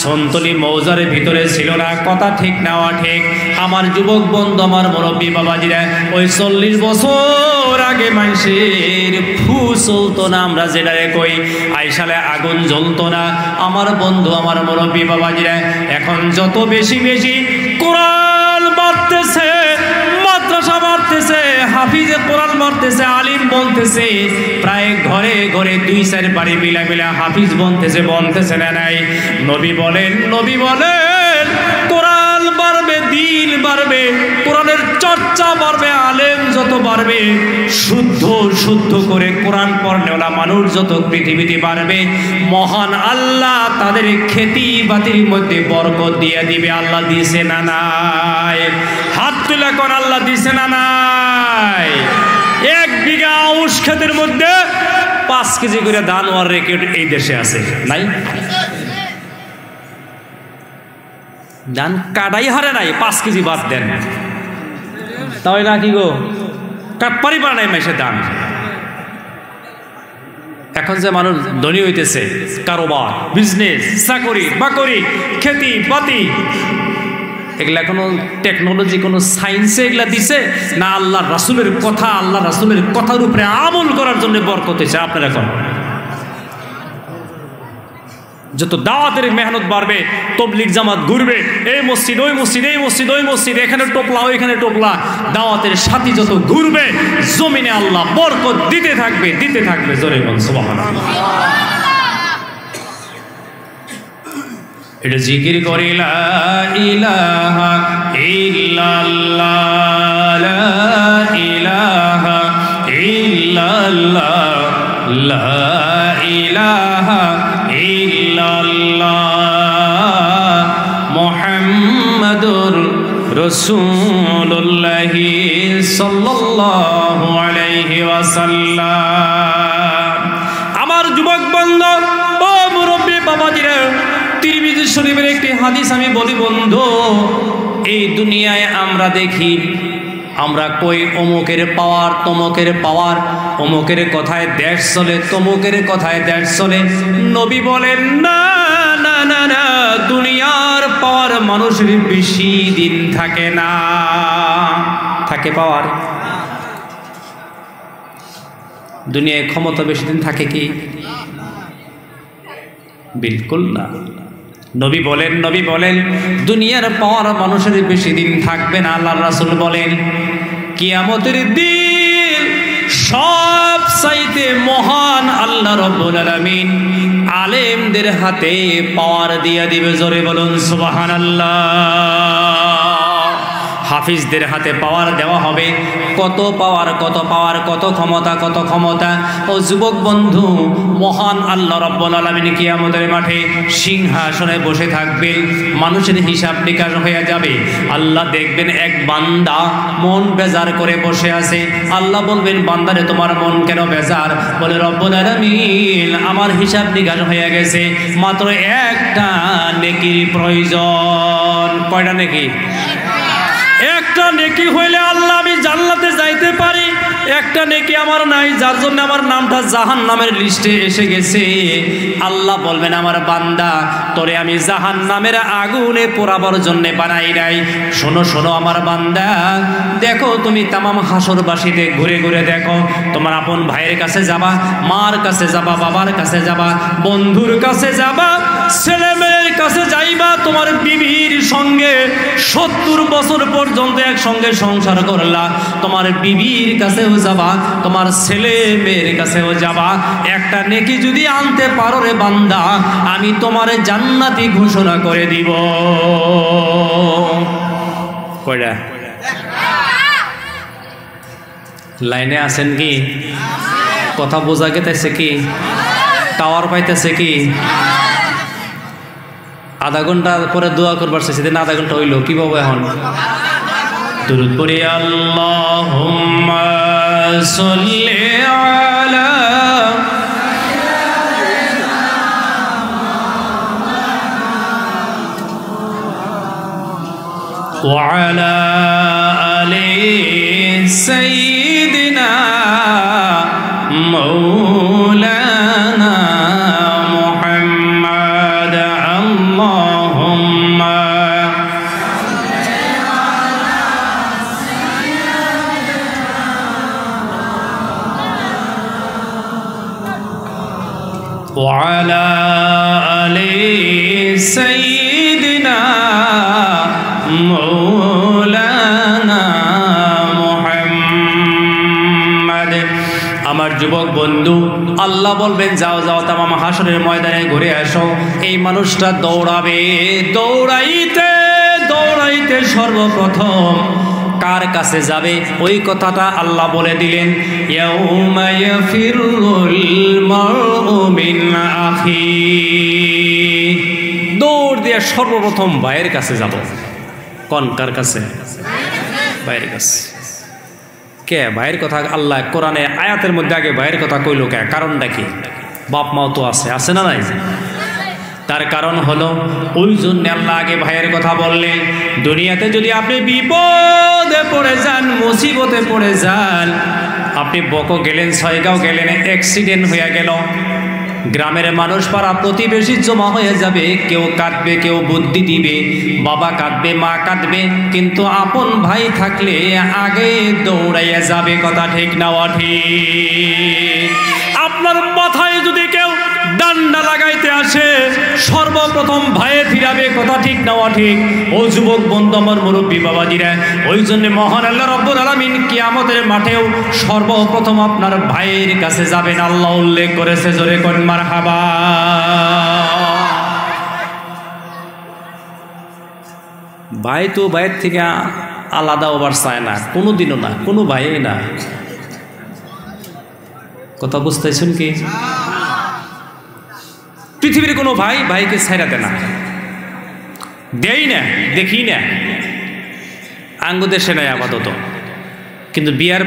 সন্তলি মৌজার ভিতরে ছিল না। কথা ঠিক নেওয়া ঠিক। আমার যুবক বন্ধু, আমার মুরব্বী বাবাজিরা, ওই 40 বছর আগে মানুষের ফু চলতো না, আমরা যেটারে কই আইসালে আগুন জ্বলতো না। আমার বন্ধু, আমার মুরব্বী বাবাজিরা, এখন যত বেশি বেশি কোরআন বাড়তেছে, মাদ্রাসা বাড়তেছে, হাফিজে কোরআন বাড়তেছে, আলিম বলতেছে, প্রায় ঘরে ঘরে 2-4 বাড়ি মিলা হাফিজ বলতেছে না নাই? নবী বলেন কোরআন বাড়বে, দিন বাড়বে, কোরআনের চর্চা বাড়বে, আলেম যত বাড়বে, শুদ্ধ করে কোরআন পড়নেওয়ালা মানুষ যত পৃথিবীতে বাড়বে, মহান আল্লাহ তাদের খেতি বাতির মধ্যে বরকত দিয়ে দিবে। আল্লাহ দিছে না নাই? হাত তুলে কোন আল্লাহ দিছে না নাই? 1 বিঘা আউশ ক্ষেতের মধ্যে 5 কেজি করে ধান হওয়ার রেকর্ড এই দেশে আছে, নাই? ধান কাটাই হারে নাই, 5 কেজি বাদ দেন, তাই না কি গো? কাটপারি পারে নাই মাসে ধান। এখন যে মানুষ ধনী হইতেছে, কারোবার, বিজনেস, চাকরি বাকরি, খেতি বাতি, এগুলা কোনো টেকনোলজি, কোনো সায়েন্সে এগুলা দিছে না? আল্লাহ রাসূলের কথা, আল্লাহ রাসূলের কথার উপরে আমল করার জন্য বরকত হয়েছে। আপনার এখন যত দাওয়াতের মেহনত বাড়বে, তবলিগ জামাত ঘুরবে, এই মসজিদ ওই মসজিদ, এই মসজিদ ওই মসজিদ, এখানে টোপলা ওইখানে টোপলা, দাওয়াতের সাথী যত ঘুরবে, জমিনে আল্লাহ বরকত দিতে থাকবে। জোরে বল সুবহানাল্লাহ। এটা জিকির করি লা ইলাহা ইল্লাল্লাহ, লা ইলাহা ইল্লাল্লাহ, লা ইলাহা ইল্লাল্লাহ, মুহাম্মাদুর রাসূলুল্লাহ সাল্লাল্লাহু আলাইহি ওয়াসাল্লাম। আমার যুবক বন্ধু, ও মুরব্বী বাবাজিরা, তিরমিজি শরীফের একটি হাদিস আমি বলি বন্ধু, এই দুনিয়ায় আমরা দেখি, আমরা কই অমুকের পাওয়ার, তমুকের পাওয়ার, অমুকের কথায় দেশ চলে, তমুকের কথায় দেশ চলে। নবী বলেন না না না না, দুনিয়ার পাওয়ার মানুষের বেশি দিন থাকে না। থাকে পাওয়ার? দুনিয়ায় ক্ষমতা বেশি দিন থাকে কি? বিলকুল না। নবী বলেন দুনিয়ার পাওয়ার মানুষের বেশি দিন থাকবে না। আল্লাহর রাসূল বলেন কিয়ামতের দিন সব চাইতে মহান আল্লাহ রাব্বুল আলামিন আলেমদের হাতে পাওয়ার দিয়া দিবে। জোরে বলুন সুবহানাল্লাহ। হাফিজদের হাতে পাওয়ার দেওয়া হবে। কত পাওয়ার, কত ক্ষমতা। ও যুবক বন্ধু, মহান আল্লাহ রাব্বুল আলামিন কিয়ামতের মাঠে সিংহাসনে বসে থাকবেন, মানুষের হিসাব নিকাশ হয়ে যাবে। আল্লাহ দেখবেন এক বান্দা মন বেজার করে বসে আছে। আল্লাহ বলবেন, বান্দারে তোমার মন কেন বেজার? বলে, রব্বুল আলামিন আমার হিসাব নিকাশ হয়ে গেছে, মাত্র একটা নেকির প্রয়োজন। কয়টা নেকি? একটা নেকি হইলে আল্লাহ আমি জান্নাতে যাইতে পারি। একটা নেকি আমার নাই, যার জন্য আমার নামটা জাহান্নামের লিস্টে এসে গেছে। আল্লাহ বলবেন, আমার বান্দা তোরে আমি জাহান্নামের আগুনে পোড়াবার জন্য বানাই নাই। শোনো আমার বান্দা, দেখো তুমি তামাম হাসরবাসীতে ঘুরে ঘুরে দেখো, তোমার আপন ভাইয়ের কাছে যাবা, মার কাছে যাবা, বাবার কাছে যাবা, বন্ধুর কাছে যাবা, ছেলে মেয়ের কাছে যাইবা, তোমার বিবির সঙ্গে 70 বছর পর্যন্ত একসঙ্গে সংসার করলা, তোমার বিবির কাছেও যাবা, তোমার ছেলে মেয়ের কাছেও যাবা, একটা নেকি যদি আনতে পারো রে বান্দা, আমি তোমার জান্নাতি ঘোষণা করে দিব। কয়টা? লাইনে আছেন কি? কথা বোঝা গেতেছে কি? টাওয়ার পাইতেছে কি? আধা ঘন্টা পরে দোয়া করবার সেদিন আধা ঘন্টা হইল, কি পাবো এখন? দুরূদ পড়ি আল্লাহুম্মা সাল্লি আলা ওয়া আলা আলি সাইয়্যিদিনা মাওলানা মুহাম্মদ। আল্লাহুম্মা ওয়া আলা আলি সাইয়্যিদিনা মাওলানা মুহাম্মদ। আমার যুবক বন্ধু, আল্লাহ বলবেন যাও যাও তামাম হাসরের ময়দানে ঘুরে আসো। এই মানুষটা দৌড়াবে, দৌড়াইতে দৌড়াইতে সর্বপ্রথম কার কাছে যাবে? ওই কথাটা আল্লাহ বলে দিলেন, ইয়াউমা ইয়াফিরুল মারউ মিন আখি। দৌড় দিয়ে সর্বপ্রথম ভাইয়ের কাছে যাব। কোন কার কাছে? ভাইয়ের কাছে। কে ভাইয়ের কথা? আল্লাহ কোরআনে আয়াতের মধ্যে আগে ভাইয়ের কথা কইল কে? কারণটা কি? বাপ মাও তো আছে না নাই? তার কারণ হলো ওই জন্য আল্লাহ আগে ভাইয়ের কথা বললেন। দুনিয়াতে যদি আপনি বিপদে পড়ে যান, মুসিবতে পড়ে যান, আপনি বকো গেলেন, ছয়গাঁও গেলেন, অ্যাক্সিডেন্ট হয়ে গেল, গ্রামের মানুষ পাড়া প্রতিবেশী জমা হয়ে যাবে, কেউ কাঁদবে, কেউ বুদ্ধি দিবে, বাবা কাঁদবে, মা কাঁদবে, কিন্তু আপন ভাই থাকলে আগে দৌড়াইয়া যাবে। কথা ঠিক না ঠিক? আপনার মাথায় যদি কেউ ডান্ডা লাগাইতে আসে, সর্বপ্রথম ভাইয়ে ফিরাবে। কথা ঠিক না ঠিক? ও যুবক বন্ধু, আমার মুরব্বী বাবাজিরা, ওই জন্য মহান আল্লাহ রব্বুল আলামিন কিয়ামতের মাঠেও সর্বপ্রথম আপনার ভাইয়ের কাছে যাবেন। আল্লাহ উল্লেখ করেছে, জোরে কোন মারহাবা। ভাই তো ভাইয়ের থেকে আলাদা হবার চায় না, কোনোদিনও না, কোনো ভাইই না। কথা বুঝতেছেন কি? পৃথিবীর কোনো ভাই ভাইকে ছাইড়াতে না, দেই না, দেখি না, আঙ্গ দেশে নাই আপাতত, কিন্তু বিয়ার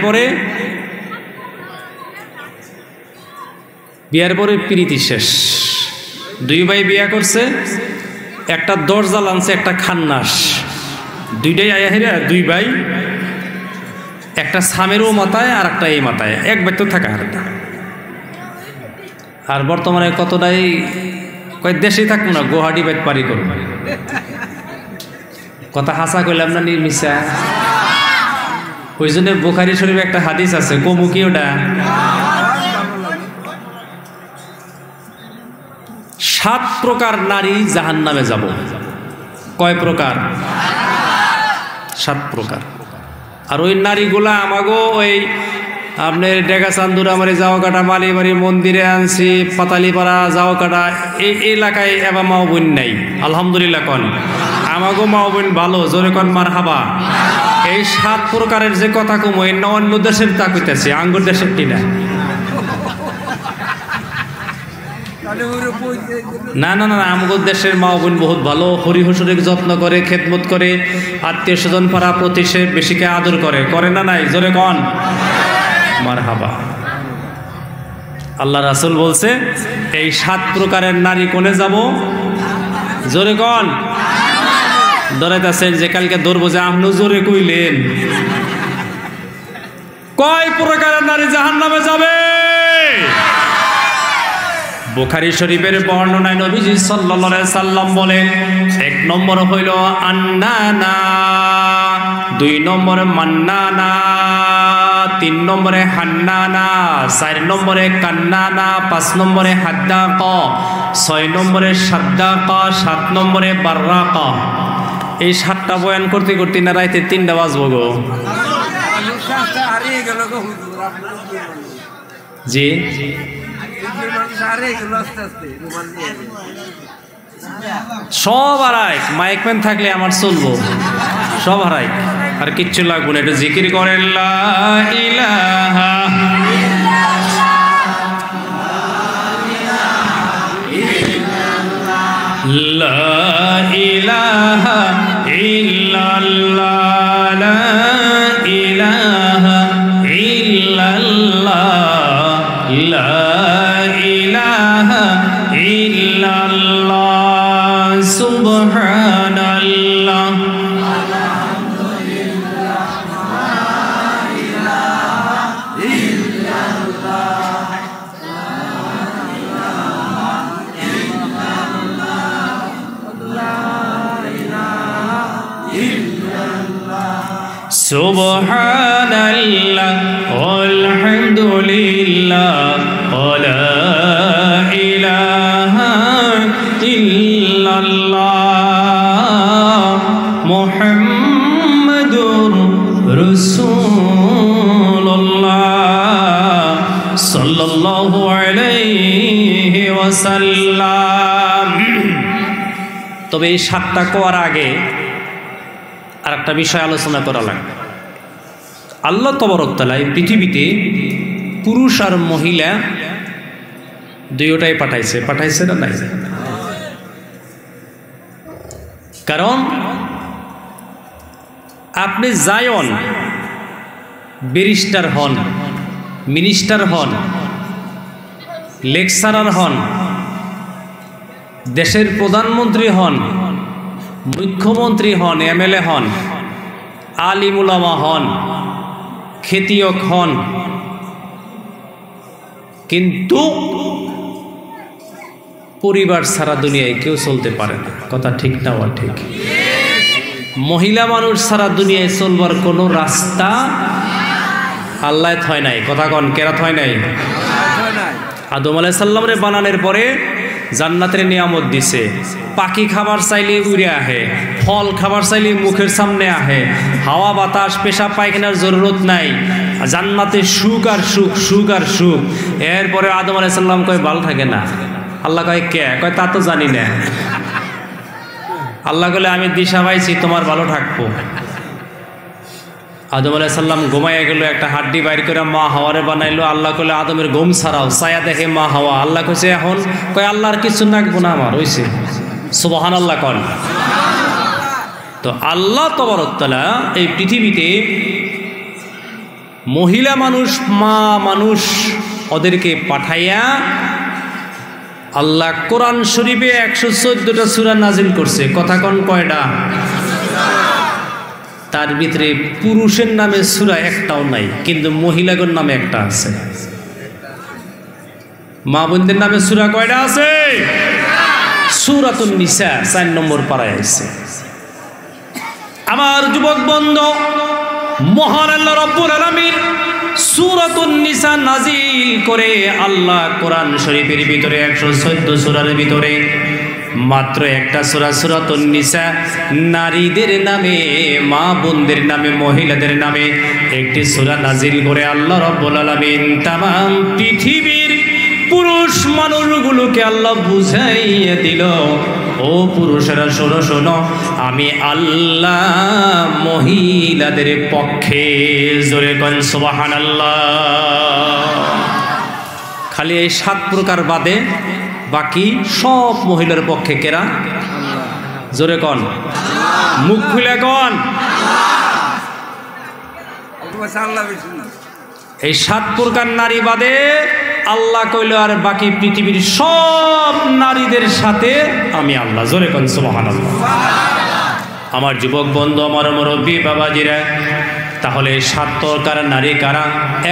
পরে প্রীতি শেষ। দুই ভাই বিয়া করছে, একটা দরজা আনছে, একটা খান্নাস, দুইটাই আয়া হেরা, দুই ভাই, একটা সামেরও মাথায় আর একটা এই মাথায়, এক ভাই তো থাকা হারটা। আর বর্তমানে কতটাই কয়েক দেশেই থাকবো না, গুয়াহাটি বাইত পারি করব। কথা হাসা কইলাম না মিশা? ওই জন্য বুখারী শরীফে একটা হাদিস আছে, কমু কি ওটা? 7 প্রকার নারী জাহান্নামে যাব। কয় প্রকার? 7 প্রকার। আর ওই নারীগুলা আমাগো ওই আপনার ডেকা চান্দুরা মারি, যাও কাটা, মালিবাড়ি মন্দিরে আনছি, পাতালিপাড়া, যাও কাটা, এই এলাকায় এবার মাও বোন নাই। আলহামদুলিল্লাহ কন, আমাগো মাও বোন ভালো, জোরে কন মারহাবা। এই 7 প্রকারের যে কথা কম, অন্য দেশের তা কইতেছি, আঙ্গুর দেশের টিনা না না না, আমাদের দেশের মা বোন বহুত ভালো, হরিহসরের যত্ন করে, খেদমত করে, আত্মীয় স্বজন পাড়া প্রতিশে বেশিকে আদর করে না নাই? জোরে কন মারহাবা। আল্লাহ রাসূল বলছে এই 7 প্রকারের নারী কোনে যাব? জোরে কন। ধরাইতেছেন যে কালকে ধরবো যে আপনি জোরে কইলেন। কয় প্রকারের নারী জাহান্নামে যাবে? বুখারী শরীফের বর্ণনায় নবীজি সাল্লাল্লাহু আলাইহি সাল্লাম বলেন, 1 নম্বর হইল আন্নানা, 2 নম্বরে মান্নানা, 3 নম্বরে হান্নানা, 4 নম্বরে কান্নানা, 5 নম্বরে হাদ্দাকা, 6 নম্বরে সাদ্দাকা, 7 নম্বরে বাররাকা। এই 7টা বয়ান করতে করতে না রাইতে 3টা বাজবো গো। জি সব হারাই, মাইকম্যান থাকলে আমার চলবো, সব হারাই, আর কিচ্ছু লাগবে না। একটু জিকির করেন লা ইলাহা লা ইলাহা ইল্লাল্লাহ লা ইলাহা ইল্লাল্লাহ লা ইলাহা ইল্লাল্লাহ সুবহানাল্লাহ সুবহানাল্লাহ আলহামদুলিল্লাহ ওয়া ইলাহা ইল্লাল্লাহ মুহাম্মাদুর রাসূলুল্লাহ সাল্লাল্লাহু আলাইহি ওয়াসাল্লাম। তবে এই 7টা কোয়ার আগে আর একটা বিষয় আলোচনা করা লাগবে। আল্লাহ তাবারক তাআলা এই পৃথিবীতে পুরুষ আর মহিলা দুইটাই পাঠাইছে না নাই? কারণ আপনি যায়ন ব্যারিস্টার হন, মিনিস্টার হন, লেকচারার হন, দেশের প্রধানমন্ত্রী হন, মুখ্যমন্ত্রী হন, এমএলএ হন, আলিম উলামা হন, খেতিয়ক হন, কিন্তু পরিবার ছাড়া দুনিয়ায় কেউ চলতে পারে না। কথা ঠিক না? ওয়া ঠিক। মহিলা মানুষ ছাড়া দুনিয়ায় চলবার কোনো রাস্তা আল্লাহ থয় নাই। কথা কন, কেরাত হয় নাই? আদম আলাইহিস সালামের বানানোর পরে জান্নাতের নিয়ামত দিছে। পাখি খাবার চাইলে উড়ে আহে, ফল খাবার চাইলে মুখের সামনে আহে, হাওয়া বাতাস পেশাব পায়খানার জরুরত নাই, জান্নাতে সুখ আর সুখ, সুখ আর সুখ। এরপরে আদম আলাইহিস সালাম কয় ভালো থাকে না। আল্লাহ কয় কে? কয় তা তো জানি না। আল্লাহ কইলে আমি দিশা পাইছি তোমার ভালো থাকবো। আদম আলাইহিস সালাম ঘুমাইয়া গেল, একটা হাড্ডি বাইর করে মা হাওয়ারে বানাইলো। আল্লাহ কইলে আদমের ঘুম ছাড়াও, ছায়া দেখে মা হাওয়া। আল্লাহ কইছে এখন? কয় আল্লাহর কিছু নাকবো না আমার, হইছে। সুবহানাল্লাহ কন। তো আল্লাহ তাবারক তাআলা এই পৃথিবীতে মহিলা মানুষ, মা মানুষ ওদেরকে পাঠাইয়া আল্লাহ কোরআন শরীফে 114টা সূরা নাজিল করছে। কথা কন কয়টা? তার ভিতরে পুরুষের নামে সূরা একটাও নাই, কিন্তু মহিলাগণ নামে একটা আছে। মা বোনদের নামে সূরা কয়টা আছে? সূরাতুন নিসা 4 নম্বর পারায় আছে। আমার যুবক বন্ধু, মহান আল্লাহ রাব্বুল আলামিন সূরাতুন নিসা নাজিল করে আল্লাহ কোরআন শরীফের ভিতরে 114 সূরার ভিতরে মাত্র একটা সূরা, সূরাতুন নিসা, নারীদের নামে, মা বোনদের নামে, মহিলাদের নামে একটি সূরা নাজিল করে আল্লাহ রাব্বুল আলামিন तमाम পৃথিবীর পুরুষ মানুষগুলোকে আল্লাহ বুঝাইয়া দিল, ও পুরুষেরা শোনো শোনো, আমি আল্লাহ মহিলাদের পক্ষে। জোরে কোন সুবহানাল্লাহ। খালি এই 7 প্রকার বাদে বাকি সব মহিলার পক্ষে। কেরা? জোরে কন, মুখ খুলে কন। এই 7 প্রকার নারী বাদে আল্লাহ কইল আর বাকি পৃথিবীর সব নারীদের সাথে আমি আল্লাহ। জোরে কোন সুবহানাল্লাহ। আমার যুবক বন্ধু, আমার মুরব্বী বাবাজিরা, তাহলে 7 প্রকার নারী কারা?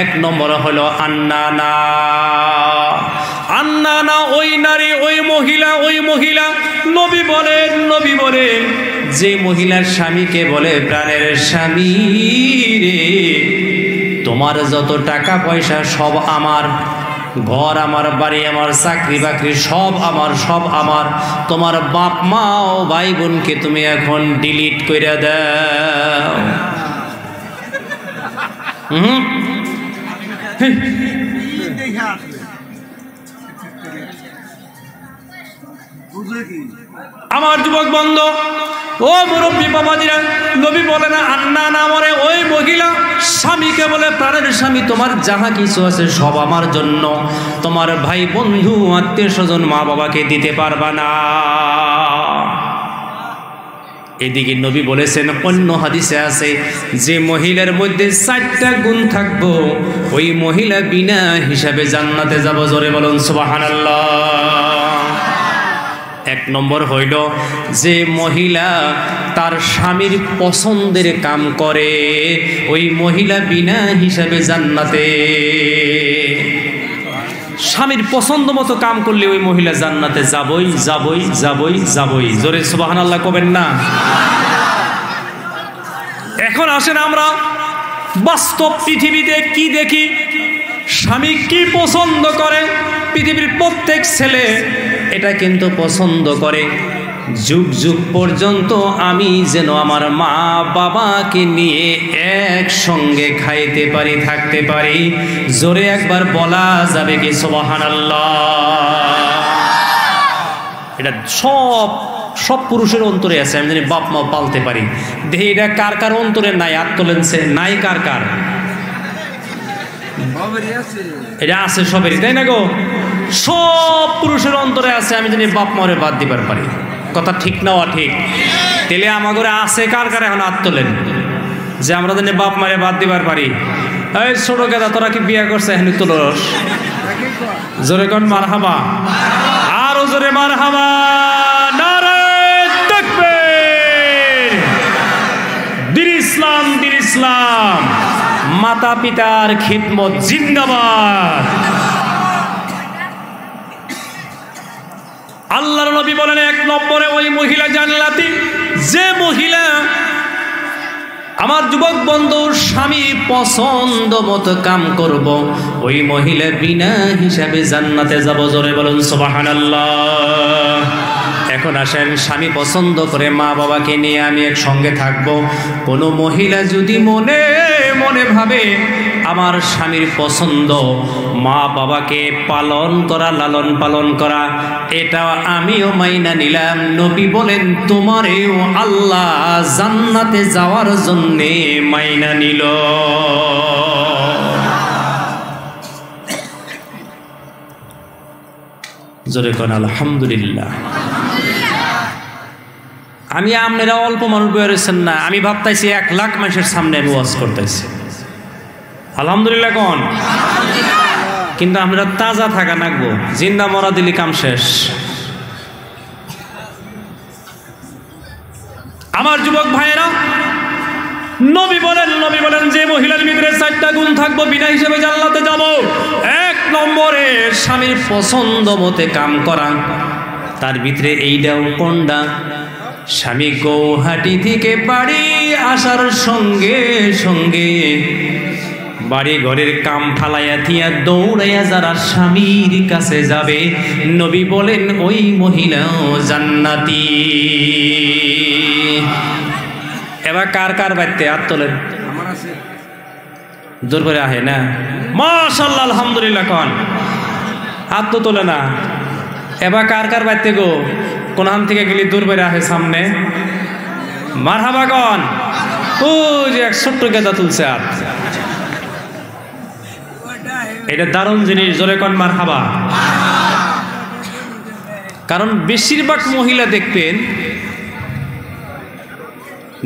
1 নম্বর হলো আন্নানা। আন্নানা ওই নারী, ওই মহিলা। নবী বলেন যে মহিলার স্বামীকে বলে প্রাণের স্বামী রে, তোমার যত টাকা পয়সা সব আমার, ঘর আমার, বাড়ি আমার, চাকরি বাকরি সব আমার, সব আমার। তোমার বাপ মা ও ভাই বোনকে তুমি এখন ডিলিট করে দাও। আমার যুবক বন্ধু ও মুরব্বী বাবাজিরা, নবী বলে না আন্না নামরে ওই মহিলা স্বামীকে বলে, প্রাণের স্বামী তোমার যাহা কিছু আছে সব আমার জন্য, তোমার ভাই বন্ধু আত্মীয় স্বজন মা বাবাকে দিতে পারবা না। এদিকে নবী বলেছেন, অন্য হাদিসে আছে যে মহিলার মধ্যে 4টা গুণ থাকবো ওই মহিলা বিনা হিসাবে জান্নাতে যাব। জোরে বলুন সুবহানাল্লাহ। 1 নম্বর হইল যে মহিলা তার স্বামীর পছন্দের কাম করে ওই মহিলা বিনা হিসাবে জান্নাতে। স্বামীর পছন্দ মতো কাম করলে ওই মহিলা জান্নাতে যাবই যাবই যাবই যাবই। জোরে সুবহানাল্লাহ কবেন না। এখন আসেন আমরা বাস্তব পৃথিবীতে কি দেখি, স্বামী কি পছন্দ করে। পৃথিবীর প্রত্যেক ছেলে এটা কিন্তু পছন্দ করে, যুগ যুগ পর্যন্ত আমি যেন আমার মা বাবাকে নিয়ে একসঙ্গে খাইতে পারি, থাকতে পারি। জোরে একবার বলা যাবে কি সুবহানাল্লাহ? এটা সব পুরুষের অন্তরে আছে, আমি জানি বাপ মা পালতে পারি। দেখি এটা কার কার অন্তরে নাই, হাত তোলেন। নাই কার কার? এটা আছে সবেরই, তাই না গো? সব পুরুষের অন্তরে আছে, আমি জানি বাপ মারে বাদ দিবার পারি। কথা ঠিক না? ঠিক। তেলে আমাগরে আছে কার কার? এখন হাত তোলেন যে আমরা জানি বাপ মারে বাদ দিবার পারি। এই ছোট গেদা, তোরা কি বিয়া করছে? এখন তোলস জোরে কোন মারহাবা, আরো জোরে মারহাবা। নারে তাকবীর। দ্বীন ইসলাম, দ্বীন ইসলাম। মাতা পিতার খিদমত জিন্দাবাদ। আল্লাহর নবী বলেন 1 নম্বরে ওই মহিলা জান্নাতি যে মহিলা আমার যুবক বন্ধুর স্বামীর পছন্দ মতো কাম করব ওই মহিলা বিনা হিসাবে জান্নাতে যাব। জোরে বলুন সুবহানাল্লাহ। এখন আসেন, স্বামী পছন্দ করে মা বাবাকে নিয়ে আমি একসঙ্গে থাকবো। কোনো মহিলা যদি মনে মনে ভাবে আমার স্বামীর পছন্দ মা বাবাকে পালন করা, লালন পালন করা, এটা আমিও মাইনা নিলাম। নবী বলেন তোমারেও আল্লাহ জান্নাতে যাওয়ার জন্যে মাইনা নিল। জোরে কোন আলহামদুলিল্লাহ। আমি আপনারা অল্প মানুষ বেরোচ্ছেন না, আমি ভাবতাইছি 1 লাখ মানুষের সামনে আমি ওয়াজ করতেছি। আলহামদুলিল্লাহ কোন? কিন্তু আমরা তাজা থাকা নাকবো, জিন্দা মরা দিলি কাম শেষ। আমার যুবক ভাইয়েরা, নবী বলেন যে মহিলার ভিতরে 4টা গুণ থাকবো বিনা হিসেবে জান্নাতে যাব। 1 নম্বরে স্বামীর পছন্দ মতে কাম করা। তার ভিতরে এইটাও কোনটা? স্বামী গৌহাটি থেকে বাড়ি আসার সঙ্গে সঙ্গে বাড়ি ঘরের কাম ফালাইয়া দিয়া দৌড়াইয়া যারা স্বামীর কাছে যাবে, নবী বলেন ওই মহিলাও জান্নাতি। এবার কার কার বাড়িতে হাত তোলেন? জোর করে আহে না? মাশাআল্লাহ আলহামদুলিল্লাহ কোন? হাত তো তোলে না। এবার কার কার বাড়িতে গো? কোনখান থেকে গেলি দূর করে আহে সামনে? মারহাবা কোন? ও যে 1 গেদা তুলছে হাত। এটা দারুণ জিনিস। জোরে কোন মারহাবা। কারণ বেশিরভাগ মহিলা দেখবেন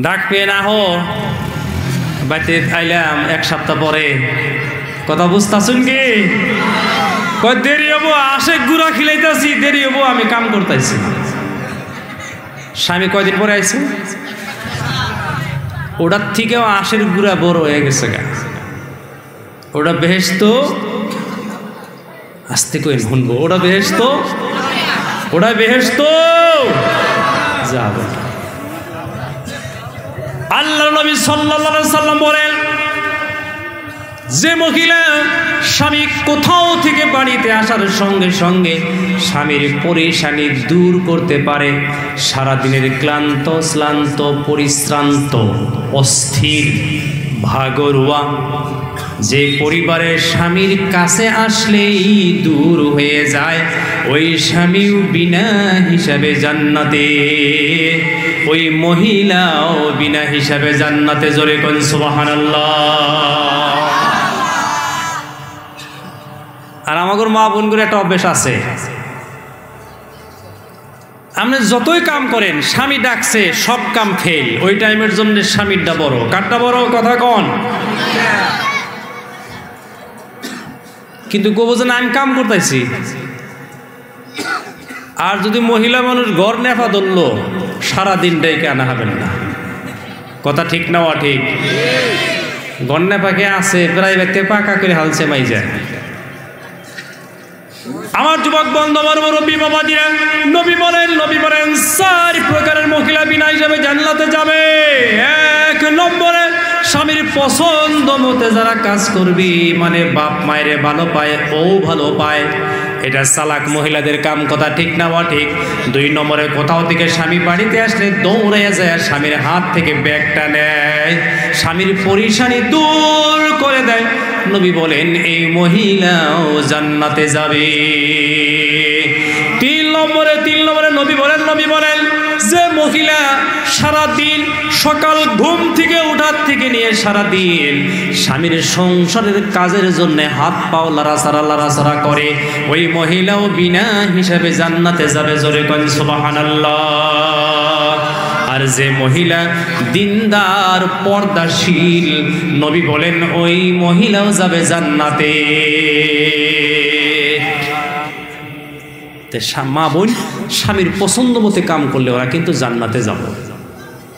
ডাক পেয়ে না হো বাড়িতে আইলাম 1 সপ্তাহ পরে, কথা বুঝতাছুন কি? দেরি হবো, আসে গুড়া খিলাইতেছি, দেরি হবো, আমি কাম করতেছি। স্বামী কয়দিন পরে আইছে, ওটার থেকেও আশের গুড়া বড় হয়ে গেছে গা। ওটা বেহেশত, আস্তে কই শুনবো, ওটা বেহেশত, ওটা বেহেশত যাবে। আল্লাহ নবী সাল্লাল্লাহু আলাইহি সাল্লাম বলেন যে মহিলা স্বামী কোথাও থেকে বাড়িতে আসার সঙ্গে সঙ্গে স্বামীর পরেশানি দূর করতে পারে, সারাদিনের ক্লান্ত শ্লান্ত পরিশ্রান্ত অস্থির ভাগরুয়া যে পরিবারের স্বামীর কাছে আসলেই দূর হয়ে যায়, ওই স্বামীও বিনা হিসাবে জান্নাতে, ওই মহিলাও বিনা হিসাবে জান্নাতে। জোরে কোন সুবহানাল্লাহ। আর আমাদের মা বোনগুলো একটা অভ্যাস আছে, আপনি যতই কাম করেন স্বামী ডাকছে সব কাম ফেল, ওই টাইমের জন্য স্বামীরটা বড়। কারটা বড় কথা কন? কিন্তু গোবজন আমি কাম করতেছি। আর যদি মহিলা মানুষ ঘর নেফা ধরলো সারাদিনটাই কেনা হবেন না, কথা ঠিক না? ঠিক। ঘর নেফাকে আছে প্রায় ব্যক্তি পাকা করে হালছে মাই যায়। আমার যুবক বন্ধু, আমার মুরব্বী বাবাজিরা, নবী বলেন 4 প্রকারের মহিলা বিনা হিসাবে জান্নাতে যাবে। 1 নম্বরে স্বামীর পছন্দ মতে যারা কাজ করবি, মানে বাপ মায়েরে ভালো পায়, ও ভালো পায়, এটা চালাক মহিলাদের কাম, কথা ঠিক না? ঠিক। 2 নম্বরে কোথাও থেকে স্বামী বাড়িতে আসলে দৌড়ে যায় স্বামীর হাত থেকে ব্যাগটা নেয়, স্বামীর পরিশানি দূর করে দেয়। নবী বলেন এই মহিলাও জান্নাতে যাবে। 3 নম্বরে নবী বলেন যে মহিলা সারাদিন সকাল ঘুম থেকে উঠার থেকে নিয়ে সারাদিন স্বামীর সংসারের কাজের জন্য হাত পাও লাড়াচাড়া করে, ওই মহিলাও বিনা হিসাবে জান্নাতে যাবে। জোরে কোন সুবহানাল্লাহ। আর যে মহিলা দিনদার পর্দাশীল, নবী বলেন ওই মহিলাও যাবে জান্নাতে। মা বোন স্বামীর পছন্দ মতে কাম করলে ওরা কিন্তু জান্নাতে যাবো।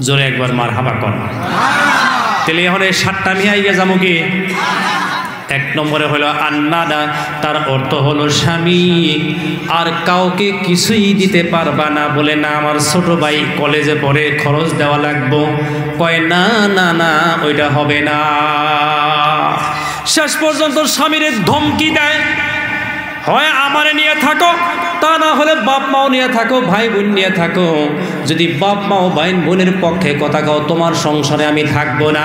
জোরে একবার মারহাবা কর। তাহলে এখন এই 7টা মিয়া গিয়ে যাবো কি? 1 নম্বরে হলো আন্নাদা, তার অর্থ হলো স্বামী আর কাউকে কিছুই দিতে পারবা না, বলে না আমার ছোট ভাই কলেজে পড়ে খরচ দেওয়া লাগবো, কয় না না না ওইটা হবে না। শেষ পর্যন্ত স্বামীর ধমকি দেয়, হয় আমারে নিয়ে থাকো, তা না হলে বাপ মাও নিয়ে থাকো, ভাই বোন নিয়ে থাকো। যদি বাপ মাও ভাই বোনের পক্ষে কথা কও, তোমার সংসারে আমি থাকবো না।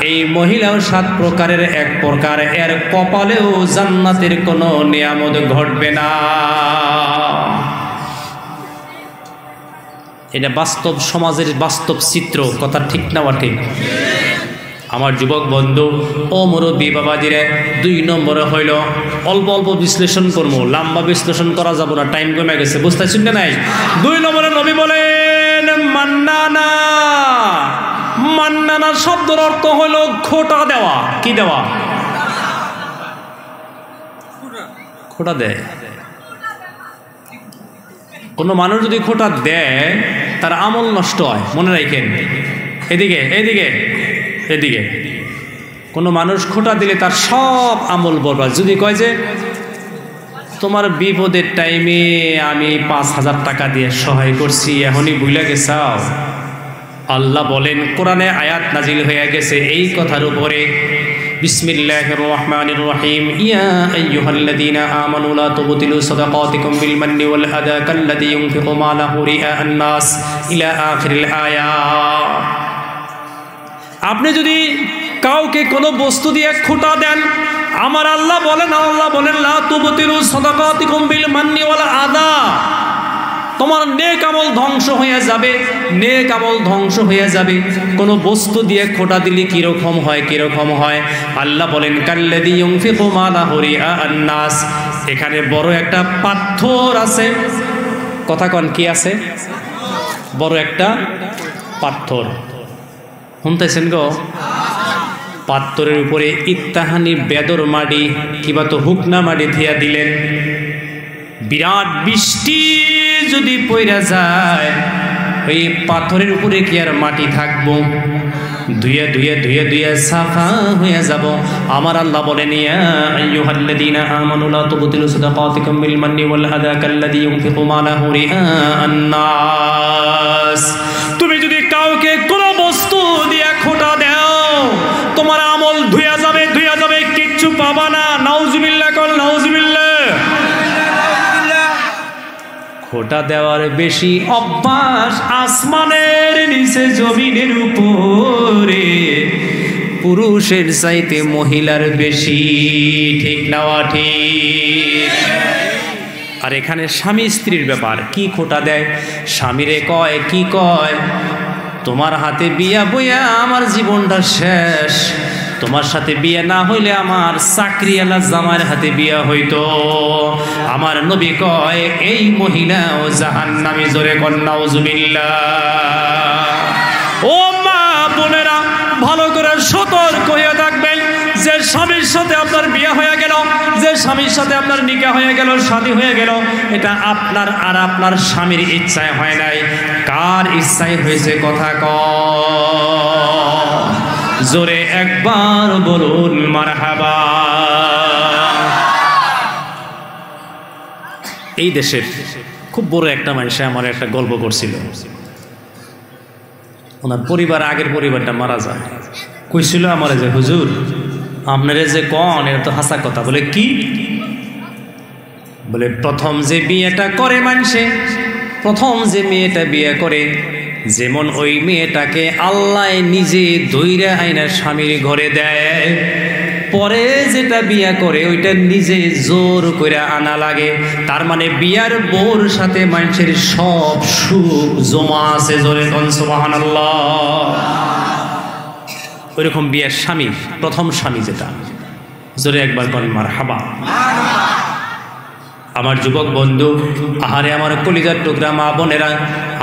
এই মহিলাও 7 প্রকারের 1 প্রকার, এর কপালেও জান্নাতের কোনো নিয়ামত ঘটবে না। এটা বাস্তব সমাজের বাস্তব চিত্র, কথা ঠিক না? ঠিক। আমার যুবক বন্ধু ও মুরব্বী বাবাজিরা, 2 নম্বরে হইল অল্প অল্প বিশ্লেষণ করবো, লম্বা বিশ্লেষণ করা যাব না, টাইম কমে গেছে, বুঝতেছেন না? নাই। 2 নম্বরে নবী বলেন মান্নানা শব্দের অর্থ হইল খোটা দেওয়া। কি দেওয়া? খোটা দেয়। কোনো মানুষ যদি খোটা দেয় তার আমল নষ্ট হয়, মনে রাখেন। এদিকে কোনো মানুষ খোটা দিলে তার সব আমল বরবাদ। যদি কয় যে তোমার বিপদের টাইমে আমি 5,000 টাকা দিয়ে সহায় করছি, এখনই ভুলে গেছাও, আল্লাহ বলেন কোরআনে আয়াত নাজিল হয়ে গেছে এই কথার উপরে, বিসমিল্লাহির রহমানির রহিম, ইয়া আইয়ুহাল্লাযীনা আমানু লা তুবতিলু সাদাকাতিকুম বিল মান্নি ওয়াল আযা কাল্লাযী ইউনফিকু মালাহু রিআআন নাস ইলা আখিরিল আয়াত। আপনি যদি কাউকে কোনো বস্তু দিয়ে খোটা দেন, আমার আল্লাহ বলেন লা তুবতিলু সাদাকাতিকুম বিল মান্নি ওয়াল আযা, তোমার নেক আমল ধ্বংস হয়ে যাবে। কোনো বস্তু দিয়ে খোটা দিলে কিরকম হয়? আল্লাহ বলেন কাল্লাযী ইউনফিকু মালাহু রিআআন নাস, এখানে বড় একটা পাথর আছে। কথা কন, কি আছে? বড় একটা পাথর। শুনতেছেন গো? পাথরের উপরে ইত্তাহানি বেদর মাটি কিবা তো হুকনা মাটি থিয়া দিলেন। বিরাট বৃষ্টি যদি পইরা যায়, ওই পাথরের উপরে কি আর মাটি থাকবো? ধুয়ে সাফা হয়ে যাব। আমার আল্লাহ বলেন ইয়া আইয়ুহাল্লাযীনা আমানু লা তুবতিলু সাদাকাতিকুম বিল মান্নি ওয়াল আযা কাল্লাযী ইউনফিকু মালাহু রিআআন নাস। তুমি যদি কাউকে কোনো বস্তু দিয়ে খোটা দাও, তোমার আমল ধুয়ে যাবে, খোটা দেওয়ার বেশি অভ্যাস আসমানের নিচে জমিনের উপরে পুরুষের চাইতে মহিলার বেশি। ঠিক না ঠিক? আর এখানে স্বামী স্ত্রীর ব্যাপার, কি খোটা দেয় স্বামীরে, কয় কি কয়, তোমার হাতে বিয়া বইয়া আমার জীবনটা শেষ, তোমার সাথে বিয়ে না হইলে আমার চাকরিওয়ালা জামার হাতে বিয়া হইতো। আমার নবী কয় এই মহিলা ও জাহান্নামী, জোরে কন্যা নাউজুবিল্লাহ। ও মা বোনেরা, ভালো করে সতর্ক হয়ে থাকবেন, যে স্বামীর সাথে আপনার বিয়ে হয়ে গেল, যে স্বামীর সাথে আপনার নিকাহ হয়ে গেল, শাদী হয়ে গেল, এটা আপনার আর আপনার স্বামীর ইচ্ছায় হয় নাই, কার ইচ্ছায় হয়েছে? কথা কয়, জোরে একবার বলুন মারহাবা। এই দেশের খুব বড় একটা মানুষ আমার একটা গল্প করছিল, ওনার পরিবার, আগের পরিবারটা মারা যায়, কইছিল আমার যে হুজুর আপনারে যে কন এটা তো হাসা কথা। বলে কি? বলে প্রথম যে বিয়েটা করে মানুষে, প্রথম যে মেয়েটা বিয়ে করে, যেমন ওই মেয়েটাকে আল্লাহ নিজে দইরা আইনা স্বামীর ঘরে দেয়, পরে যেটা বিয়া করে ওইটা নিজে জোর করে আনা লাগে। তার মানে বিয়ার বউর সাথে মানুষের সব সুখ জমা আছে, জোরে কোন সুবহানাল্লাহ। ওইরকম বিয়ের স্বামী, প্রথম স্বামী যেটা, জোরে একবার কোন মারহাবা। আমার যুবক বন্ধু, আহারে আমার কলিজার টুকরা মা বোনেরা,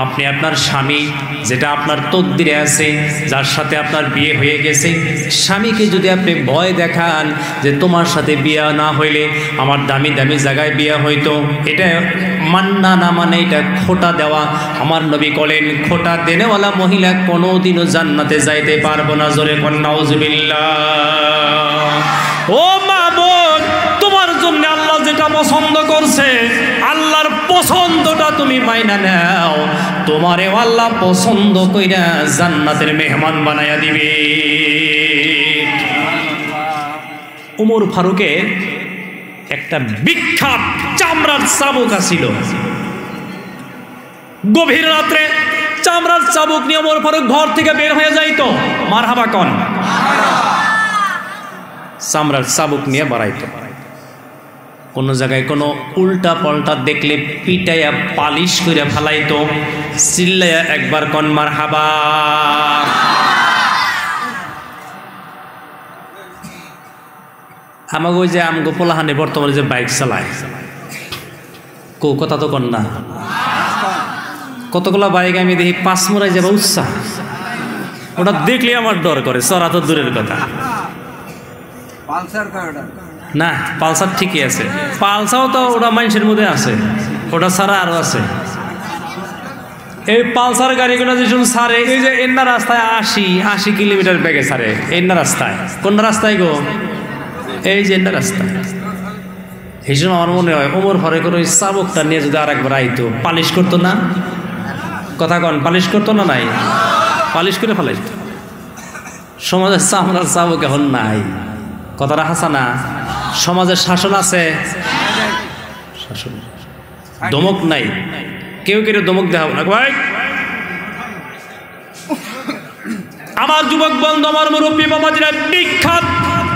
আপনি আপনার স্বামী যেটা আপনার তকদিরে আছে, যার সাথে আপনার বিয়ে হয়ে গেছে, স্বামীকে যদি আপনি ভয় দেখান যে তোমার সাথে বিয়ে না হইলে আমার দামি দামি জায়গায় বিয়ে হইতো, এটা মান্না না মানে এটা খোটা দেওয়া। আমার নবী বলেন খোটা দেনেওয়ালা মহিলা কোনোদিনও জান্নাতে যাইতে পারবো না, জোরে কোন নাউজুবিল্লাহ। ও মা বোন, তোমার জন্য আল্লাহ যেটা পছন্দ করছে, আল্লাহর পছন্দটা তুমি মাইনা নাও, তোমারে আল্লাহ পছন্দ কইরা জান্নাতের মেহমান বানায়া দিবে। উমর ফারুকের একটা বিখ্যাত চামড়ার চাবুক ছিল। গভীর রাত্রে চামড়ার চাবুক নিয়ে উমর ফারুক ঘর থেকে বের হয়ে যাইতো, মারহাবা কন, চামড়ার চাবুক নিয়ে বাড়াইতো। কোনো জায়গায় কোনো উল্টা পাল্টা দেখলে পিটাইয়া পালিশ করে ফেলাইতো, চিল্লাইয়া একবার কন মারহাবা। আমাকে ওই যে আমগো পোলাহানে বর্তমানে যে বাইক চালায়, কথা তো কন না, কতগুলো বাইক আমি দেখি পাঁচ মোড়ায় যাবো উৎসাহ, ওটা দেখলে আমার ডর করে, চড়া তো দূরের কথা। না পালসার ঠিকই আছে, পালসাও তো ওটা মানুষের মধ্যে আছে, ওটা ছাড়া আরো আছে। এই পালসার গাড়িগুলো যেসব ছাড়ে, এই যে এন্না রাস্তায় 80 কিলোমিটার বেগে ছাড়ে, এন্না রাস্তায়, কোন রাস্তায় গো, এই যে এন্না রাস্তায়। এই জন্য আমার মনে হয় ওমর ফারুক ওই চাবুকটা নিয়ে যদি আর একবার আইতো, পালিশ করতো না, কথা কন, পালিশ করতো না, নাই পালিশ করে ফেলাইতো। সমাজের চামড়ার চাবুক এখন নাই, কথাটা হাসা না। সমাজের শাসন আছে, শাসন দমক নাই, কেউ কেউ দমক দেখাবো না ভাই। আমার যুবক বন্ধু, আমার মুরব্বী বাবাজিরা, বিখ্যাত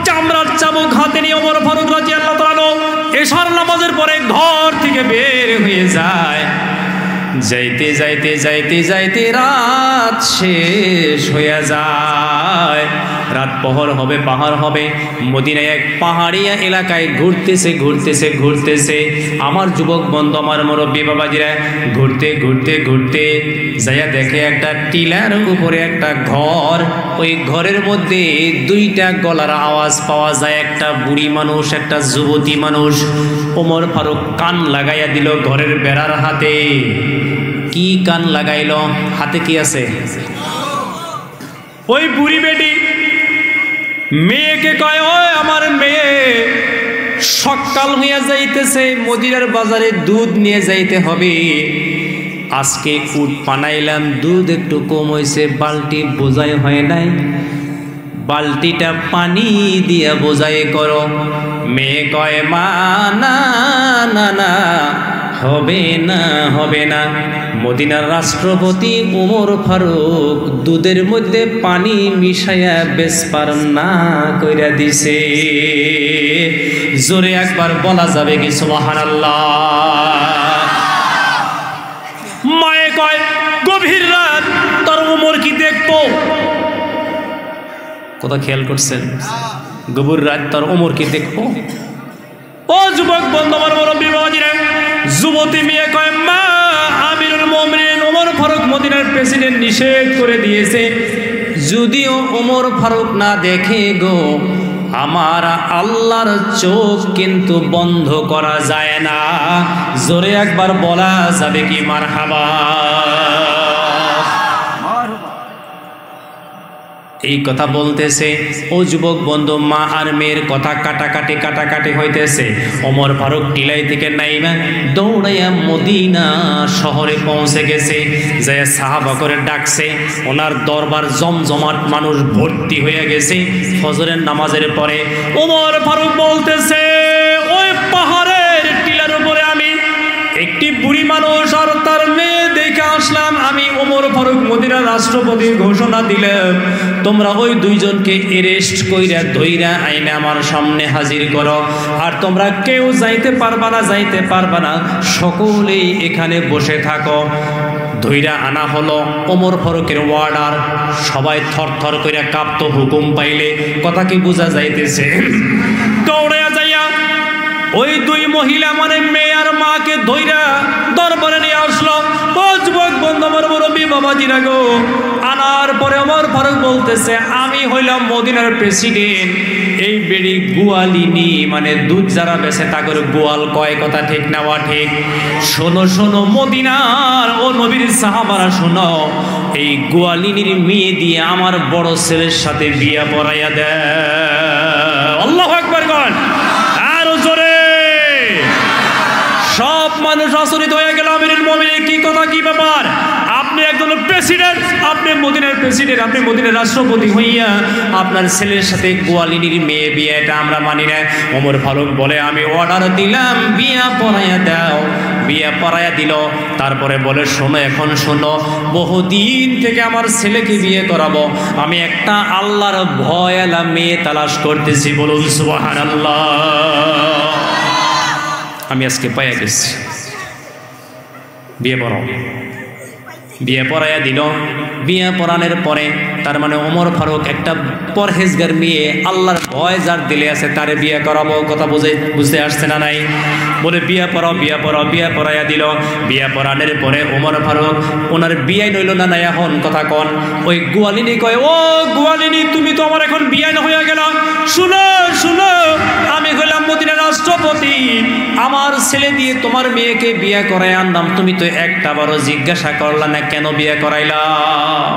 চামড়ার চাবুক হাতে নিয়ে ওমর ফারুক রাদিয়াল্লাহু তাআলা এশার নামাজের পরে ঘর থেকে বের হয়ে যায়। যাইতে যাইতে যাইতে যাইতে রাত শেষ হয়ে যায়, রাত পহর হবে, পাহাড় হবে। মদিনায় এক পাহাড়িয়া এলাকায় ঘুরতেছে ঘুরতেছে ঘুরতেছে আমার যুবক বন্ধু, আমার মুরব্বী বাবাজিরা, ঘুরতে ঘুরতে ঘুরতে যাইয়া দেখে একটা টিলার উপরে একটা ঘর। ওই ঘরের মধ্যে দুইটা গলার আওয়াজ পাওয়া যায়, একটা বুড়ি মানুষ, একটা যুবতী মানুষ। ওমর ফারুক কান লাগাইয়া দিল ঘরের বেড়ার হাতে। কি কান লাগাইল? হাতে কি আছে? ওই বুড়ি বেটি মেয়েকে কয়, ওই আমার মেয়ে, সকাল হইয়া যাইতেছে, মদিনার বাজারে দুধ নিয়ে যাইতে হবে। আজকে উট বানাইলাম, দুধ একটু কম হয়েছে, বালতি বোঝাই হয় নাই, বালতিটা পানি দিয়া বোঝাই করো। মেয়ে কয়, মা না না না, হবে না। মদিনার রাষ্ট্রপতি ওমর ফারুক দুধের মধ্যে পানি মিশাইয়া বেসপার না কইরা দিছে। জোরে একবার বলা যাবে কি সুবহানাল্লাহ? মায়ে কয় গভীর রাত তোর ওমর কি দেখবো? কথা খেয়াল করছেন? গভীর রাত তোর ওমর কি দেখবো? ও যুবক বন্ধু আমার মুরব্বি বাবাজিরা, যুবতী মেয়ে কয় মা আমিরুল মুমিনিন ওমর ফারুক মদিনার প্রেসিডেন্ট নিষেধ করে দিয়েছে, যদিও ওমর ফারুক না দেখে গো আমার আল্লাহর চোখ কিন্তু বন্ধ করা যায় না। জোরে একবার বলা যাবে কি মারহাবা? এই কথা বলতেছে ও যুবক বন্ধু, মা আর মেয়ের কথা কাটাকাটি হইতেছে। ওমর ফারুক টিলাই থেকে নাইমা দৌড়াইয়া মদিনা শহরে পৌঁছে গেছে। যে সাহাবা করে ডাকছে, ওনার দরবার জমজমাট মানুষ ভর্তি হয়ে গেছে। ফজরের নামাজের পরে ওমর ফারুক বলতেছে ওই পাহাড়ের টিলার উপরে আমি একটি বুড়ি মানুষ আর তার মেয়ে দেখে আসলাম। আমি ওমর ফারুক মদিনার রাষ্ট্রপতি ঘোষণা দিলাম, তোমরা ওই দুইজনকে অ্যারেস্ট কইরা ধইরা আইনা আমার সামনে হাজির করো। আর তোমরা কেউ যাইতে পারবা না, সকলেই এখানে বসে থাকো। ধইরা আনা হলো। ওমর ফারুকের ওয়ার্ডার, সবাই থরথর কইরা কাঁপতো হুকুম পাইলে। কথা কি বোঝা যাইতেছে? দৌড়াইয়া যাইয়া ওই দুই মহিলা মানে মেয়ে আর মাকে ধইরা দরবারে নিয়ে আসলো। ও যুবক বন্ধু আমার মুরব্বি বাবাজিরা গো, আনার পরে ওমর ফারুক বলতেছে আমি হইলাম মদিনার প্রেসিডেন্ট। এই বেড়ি গোয়ালিনী মানে দুধ যারা বেছে তাদের গোয়াল কয়, কথা ঠিক না ওয়া ঠিক? শোনো মদিনার ও নবীর সাহাবারা শোনো, এই গোয়ালিনীর মেয়ে দিয়ে আমার বড় ছেলের সাথে বিয়া পড়াইয়া দেয়। আল্লাহু আকবার কন আরো জোরে। সব মানুষ আচরিত হয়ে গেল। আমিরুল মুমিনিন কি কথা, কি ব্যাপার? আপনি একজন প্রেসিডেন্ট, আপনি মদিনার প্রেসিডেন্ট, আপনি মদিনার রাষ্ট্রপতি হইয়া আপনার ছেলের সাথে গোয়ালিনীর মেয়ে বিয়ে, এটা আমরা মানি না। ওমর ফারুক বলে আমি অর্ডার দিলাম বিয়া পড়াইয়া দাও। বিয়া পড়াইয়া দিল। তারপরে বলে শোনো, এখন শোনো, বহুদিন থেকে আমার ছেলেকে বিয়ে করাবো। আমি একটা আল্লাহর ভয়লা মেয়ে তালাশ করতেছি, বলুন সুবহানাল্লাহ। আমি আজকে পাইয়া গেছি, বিয়ে পড়াও। বিয়ে পড়াইয়া দিল। বিয়ে পড়ানোর পরে তার মানে ওমর ফারুক একটা পরহেজগার মেয়ে, আল্লাহর ভয় যার দিলে আছে তারে বিয়ে করাবো। কথা বুঝতে আসছে না নাই? বলে বিয়ে পড়াইয়া দিল। বিয়ে পড়ানোর পরে ওমর ফারুক ওনার বিয়ে নইল না নাই এখন কথা কন। ওই গোয়ালিনী কয় ও গোয়ালিনী তুমি তো আমার এখন বিয়ে না হইয়া গেল। শুনো আমি হইলাম মদিনার রাষ্ট্রপতি, আমার ছেলে দিয়ে তোমার মেয়েকে বিয়ে করাই আনলাম, তুমি তো একটা বারও জিজ্ঞাসা করলা না কেন বিয়ে করাইলাম?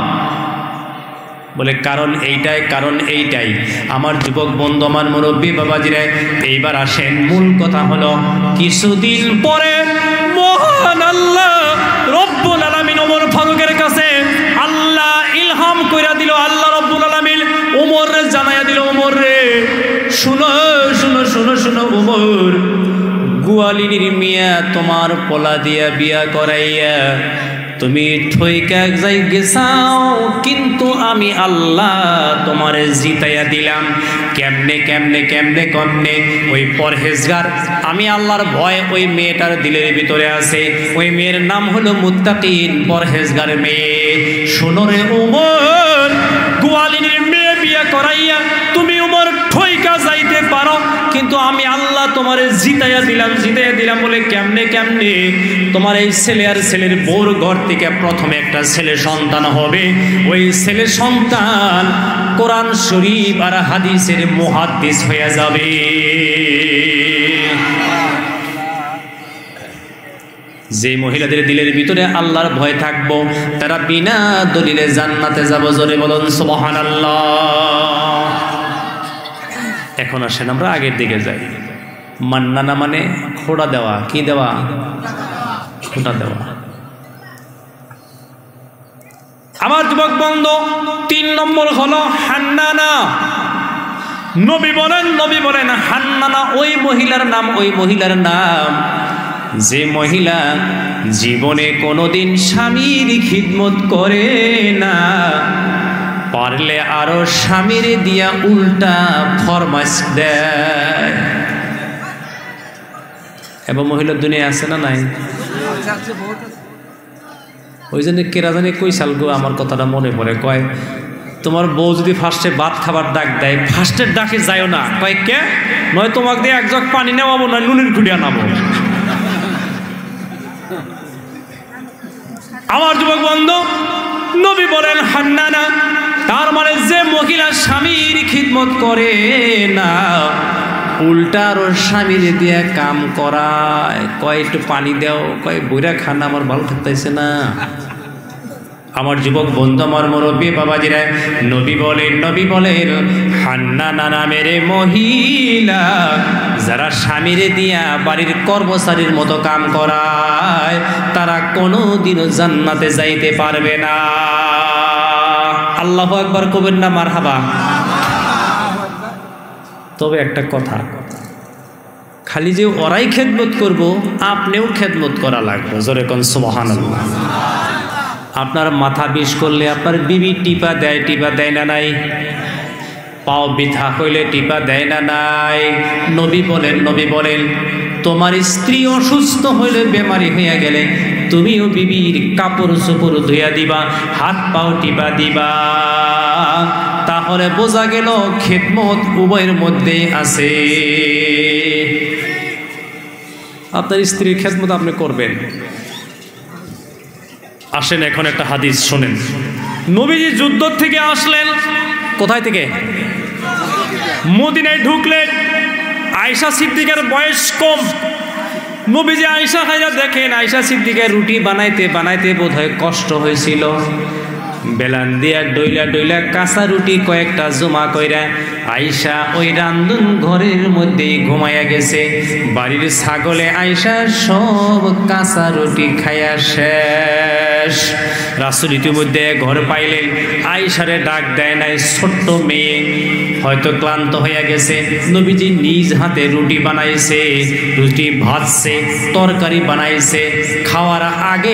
বলে কারণ এইটাই। আমার যুবক বন্ধু আমার মুরব্বী বাবাজিরা, এইবার আসেন মূল কথা হলো, কিছুদিন পরে মহান আল্লাহ রব্বুল আলামিন ওমর ফারুকের কাছে আল্লাহ ইলহাম কইরা দিল। আল্লাহ রব্বুল আলামিন ওমরে জানাইয়া দিল, ওমর রে শুনো ওমর, গোয়ালিনীর মিয়া তোমার পোলা দিয়া বিয়া করাইয়া তুমি ঠইকা যাই গেছাও, কিন্তু আমি আল্লাহ তোমারে জিতাইয়া দিলাম। কেমনে ওই পরহেজগার, আমি আল্লাহর ভয় ওই মেয়েটার দিলের ভিতরে আছে। ওই মেয়ের নাম হলো মুত্তাকিন, পরহেজগার মেয়ে। শোনো রে ওমর, গোয়ালিনীর মেয়ে বিয়া করাইয়া তুমি ওমর ঠইকা যাইতে পারো, কিন্তু আমি আল্লাহ তোমারে জিতাইয়া দিলাম। বলে কেমনে তোমার এই ছেলে আর ছেলের বউর ঘর থেকে প্রথমে একটা ছেলে সন্তান হবে। ওই ছেলে সন্তান কোরআন শরীফ আর হাদিসের মুহাদ্দিস হয়ে যাবে। যে মহিলাদের দিলের ভিতরে আল্লাহর ভয় থাকবো, তারা বিনা দলিলে জান্নাতে যাবো। জোরে বলুন সুবহানাল্লাহ। এখন আসেন আমরা আগের দিকে যাই। মান্নানা মানে খোঁড়া দেওয়া। কি দেওয়া? খোঁড়া দেওয়া। আমার যুবক বন্ধু, 3 নম্বর হলো হান্নানা। নবী বলেন হান্নানা ওই মহিলার নাম যে মহিলা জীবনে কোনোদিন স্বামীর খিদমত করে না, পারলে আরো স্বামীর দিয়া উল্টা ফরমাইশ দেয়। এবং মহিলার দুনিয়া আছে না নাই? ওই জন্য কেরা জানি কই সালগো আমার কথাটা মনে পড়ে, কয় তোমার বউ যদি ফার্স্টে ভাত খাবার ডাক দেয়, ফার্স্টের ডাকে যায়ও না, কয় কে নয় তোমাকে দিয়ে এক জগ পানি নেওয়াবো, নয় নুনের খুঁড়িয়া নামো। আমার যুবক বন্ধু, নবী বলেন হান্নানা, তার মানে যে মহিলা স্বামীর খিদমত করে না, উল্টার ওর স্বামীর দিয়ে কাম করায়, কয় একটু পানি দাও, কয় বইরা খানা আমার ভালো থাকতেছে না। আমার যুবক বন্ধু, আমার মুরব্বী বাবাজিরা, নবী বলেন হান্নানা নামের মহিলা যারা স্বামীর দিয়া বাড়ির কর্মচারীর মতো কাম করায়, তারা কোনোদিনও জান্নাতে যাইতে পারবে না। আল্লাহু আকবার কবেন না মারহাবা। তবে একটা কথা, খালি যে ওরাই খেদমত করব, আপনিও খেদমত করা লাগবে। জোরে কোন সুবহানাল্লাহ। আপনার মাথা বিষ করলে আপনার বিবি টিপা দেয় না নাই? পাও বিথা হইলে টিপা দেয় না নাই? নবী বলেন তোমার স্ত্রী অসুস্থ হইলে, বেমারি হইয়া গেলে, তুমিও বিবির কাপড় চোপড় ধুইয়া দিবা, হাত পাও টিপা দিবা। তাহলে বোঝা গেল খেদমত উভয়ের মধ্যে আছে। আপনার স্ত্রীর খেদমত আপনি করবেন। আসেন এখন একটা হাদিস শোনেন। নবীজি যুদ্ধ থেকে আসলেন, কোথায় থেকে? মদিনায় ঢুকলেন। আয়েশা সিদ্দিকার বয়স কম। নবীজি আয়েশা খাইয়া দেখেন, আয়েশা সিদ্দিকার রুটি বানাইতে বোধহয় কষ্ট হয়েছিল। বেলান দিয়া ডইলা কাঁচা রুটি কয়েকটা জমা কইরা আয়েশা ওই রান্ধন ঘরের মধ্যে ঘুমাইয়া গেছে। বাড়ির ছাগলে আয়েশা সব কাঁচা রুটি খাইয়া শেষ। রাসূল ইতিমধ্যে ঘর পাইলেন, আয়েশারে ডাক দেয় নাই। ছোট্ট মেয়ে হয়তো ক্লান্ত হইয়া গেছে। নবীজি নিজ হাতে রুটি বানাইছে, রুটি ভাজছে, তরকারি বানাইছে। খাওয়ার আগে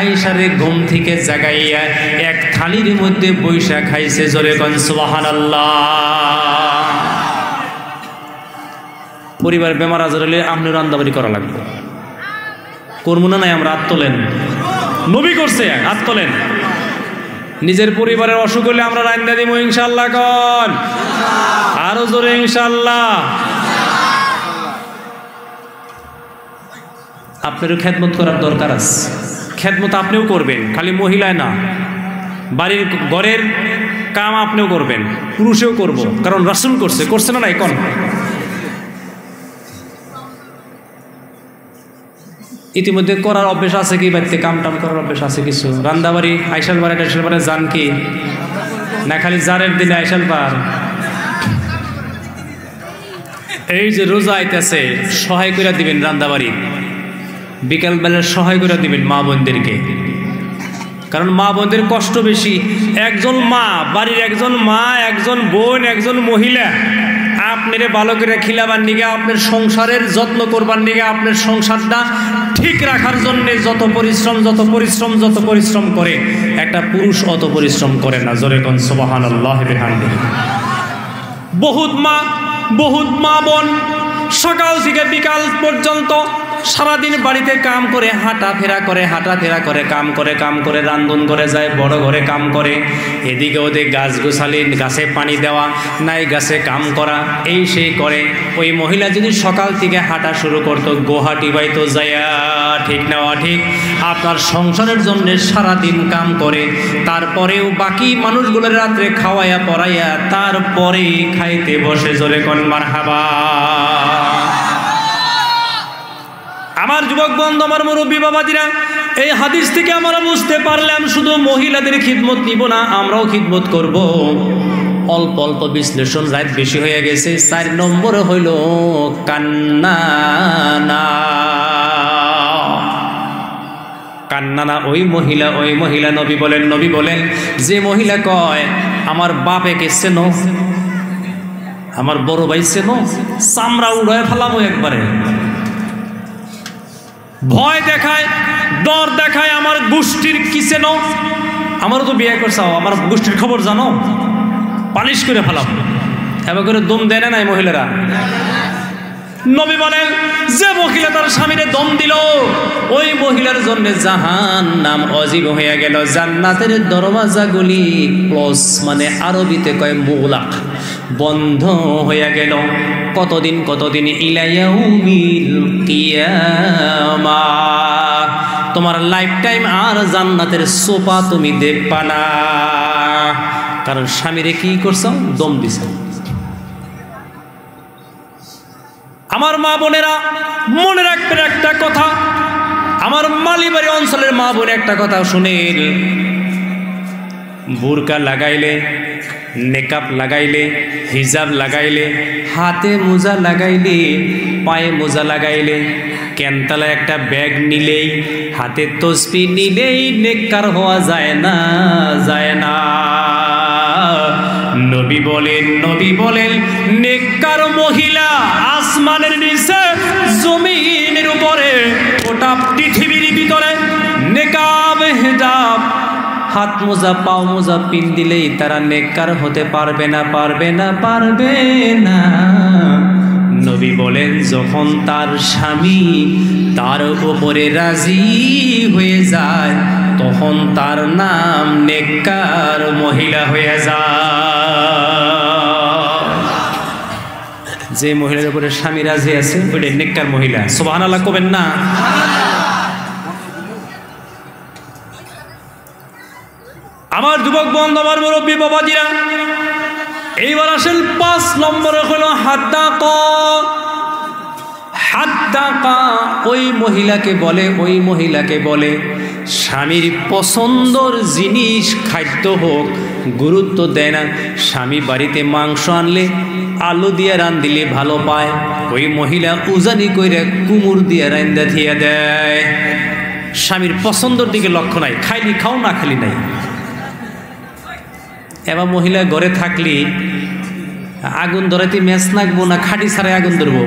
আয়েশারে ঘুম থেকে জাগাইয়া এক থালির মধ্যে বৈশা খাইছে। জোরে কোন সুবহানাল্লাহ। পরিবার বেমার আজার হলে আপনি রান্নাবাড়ি করা লাগবে, করবো না? নাই আমরা হাত তোলেন, নবী করছে, হাত তোলেন। নিজের পরিবারের অসুখ হলে আমরা রান্না দিব ইনশাআল্লাহ। কোন আরো জোরে ইনশাআল্লাহ। আপনারও খেদমত করার দরকার আছে। খেদমত আপনিও করবেন, খালি মহিলায় না, বাড়ির ঘরের কাম আপনিও করবেন, পুরুষেও করব, কারণ রাসূল করছে না নাই? কোন ইতিমধ্যে করার অভ্যেস আছে কি? বাড়িতে কাম টাম করার অভ্যেস আছে কিছু? রান্দাবাড়ি আইসাল বাড়ি যান কি না? খালি জারের দিনে আইসাল পার। এই যে রোজা আইতেছে, সহায় করে দিবেন রান্দাবাড়ি, বিকালবেলার সহায় করে দিবেন মা বোনদেরকে, কারণ মা বোনদের কষ্ট বেশি। একজন মা, বাড়ির একজন মা, একজন বোন, একজন মহিলা আপনারে ভালো করে খিলাবার নিগে, আপনার সংসারের যত্ন করবার নিগে, আপনার সংসারটা ঠিক রাখার জন্য যত পরিশ্রম করে একটা পুরুষ অত পরিশ্রম করে না। জোরে কোন সুবহানাল্লাহ বিহামদিহি। বহুত মা বোন সকাল থেকে বিকাল পর্যন্ত সারাদিন বাড়িতে কাম করে, হাঁটাফেরা করে, কাম করে, রান্ধন করে যায়, বড় ঘরে কাম করে, এদিকে ওদের গাছ গোছালি, গাছে পানি দেওয়া, নাই গাছে কাম করা, এই সেই করে। ওই মহিলা যদি সকাল থেকে হাঁটা শুরু করতো, গোহাটি বাইতো যায়া, ঠিক নেওয়া ঠিক, আপনার সংসারের জন্য সারাদিন কাম করে, তারপরেও বাকি মানুষগুলোর রাত্রে খাওয়াইয়া পড়াইয়া তারপরে খাইতে বসে। জোরে কোন মারহাবা। আমার যুবক বন্ধু, আমার মুরব্বী বাবাজিরা, এই হাদিস থেকে আমরা বুঝতে পারলাম শুধু মহিলাদের খিদমত নিব না, আমরাও খিদমত করব। অল্প অল্প বিশ্লেষণ রাত বেশি হয়ে গেছে। 4 নম্বর হইল কান্নানা। ওই মহিলা নবী বলেন যে মহিলা কয় আমার বাপেকে চেনো, আমার বড় ভাই চেনো, চামড়া উড়ায় ফেলামো একবারে। ভয় দেখায়, ডর দেখায়, আমার গোষ্ঠীর কিসেন, আমারও তো বিয়ে করছাও, আমার গোষ্ঠীর খবর জানো, পালিশ করে ফেলাম, এবার করে দম দেয় না নাই মহিলারা। নবী বলেন যে মহিলা তার স্বামীরে দম দিল ওই মহিলার জন্য জাহান্নাম অজীব হয়ে গেল, জান্নাতের দরওয়াজাগুলি ক্লোজ, মানে আরবিতে কয় মুগলাক, বন্ধ হয়ে গেল। কতদিন কতদিন? ইলা ইয়াউমিল কিয়ামাহ, তোমার লাইফ টাইম আর জান্নাতের সোপা তুমি দেখবা না, কারণ স্বামীরে কি করছো? দম দিছ। আমার মা বোনেরা মনে রাখবেন একটা কথা, আমার মালিবাড়ি অঞ্চলের মা বোন একটা কথা শুনেন, বুরকা লাগাইলে, নেকাব লাগাইলে, হিজাব লাগাইলে, হাতে মোজা লাগাইলে, পায়ে মোজা লাগাইলে, ক্যানতলা একটা ব্যাগ নিলেই, হাতে তসবিহ নিলেই নেককার হওয়া যায় না, যায় না। নবী বলেন নেককার মহিলা আসমানের নিচে, জমিনের উপরে, গোটা পৃথিবীর ভিতরে নেকাব হিজাব হাত মোজা পাও মোজা পিন দিলেই তারা নেককার হতে পারবে না, পারবে না, পারবে না। নবী বলেন যখন তার স্বামী তার উপরে রাজি হয়ে যায় তখন তার নাম নেককার মহিলা হয়ে যায়। যে মহিলার উপরে স্বামী রাজি আছে ওইটা নেককার মহিলা। সুবহানাল্লাহ কবেন না? আমার যুবক বন্ধু, আমার মুরব্বী বাবাজিরা, এইবার আসেন 5 নম্বরে হলো হাত্তাকা। হাত্তাকা ওই মহিলাকে বলে স্বামীর পছন্দর জিনিস খাদ্য হোক গুরুত্ব দেয় না। স্বামী বাড়িতে মাংস আনলে আলু দিয়ে রান দিলে ভালো পায়, ওই মহিলা উজানি কইরা কুমুর দিয়ে রান্দা থিয়া দেয়। স্বামীর পছন্দর দিকে লক্ষ্য নাই, খাইলি খাও না খালি নাই। এবার মহিলা ঘরে থাকলে আগুন ধরাতে ম্যাচ লাগবো না, খাটি ছাড়াই আগুন ধরবো?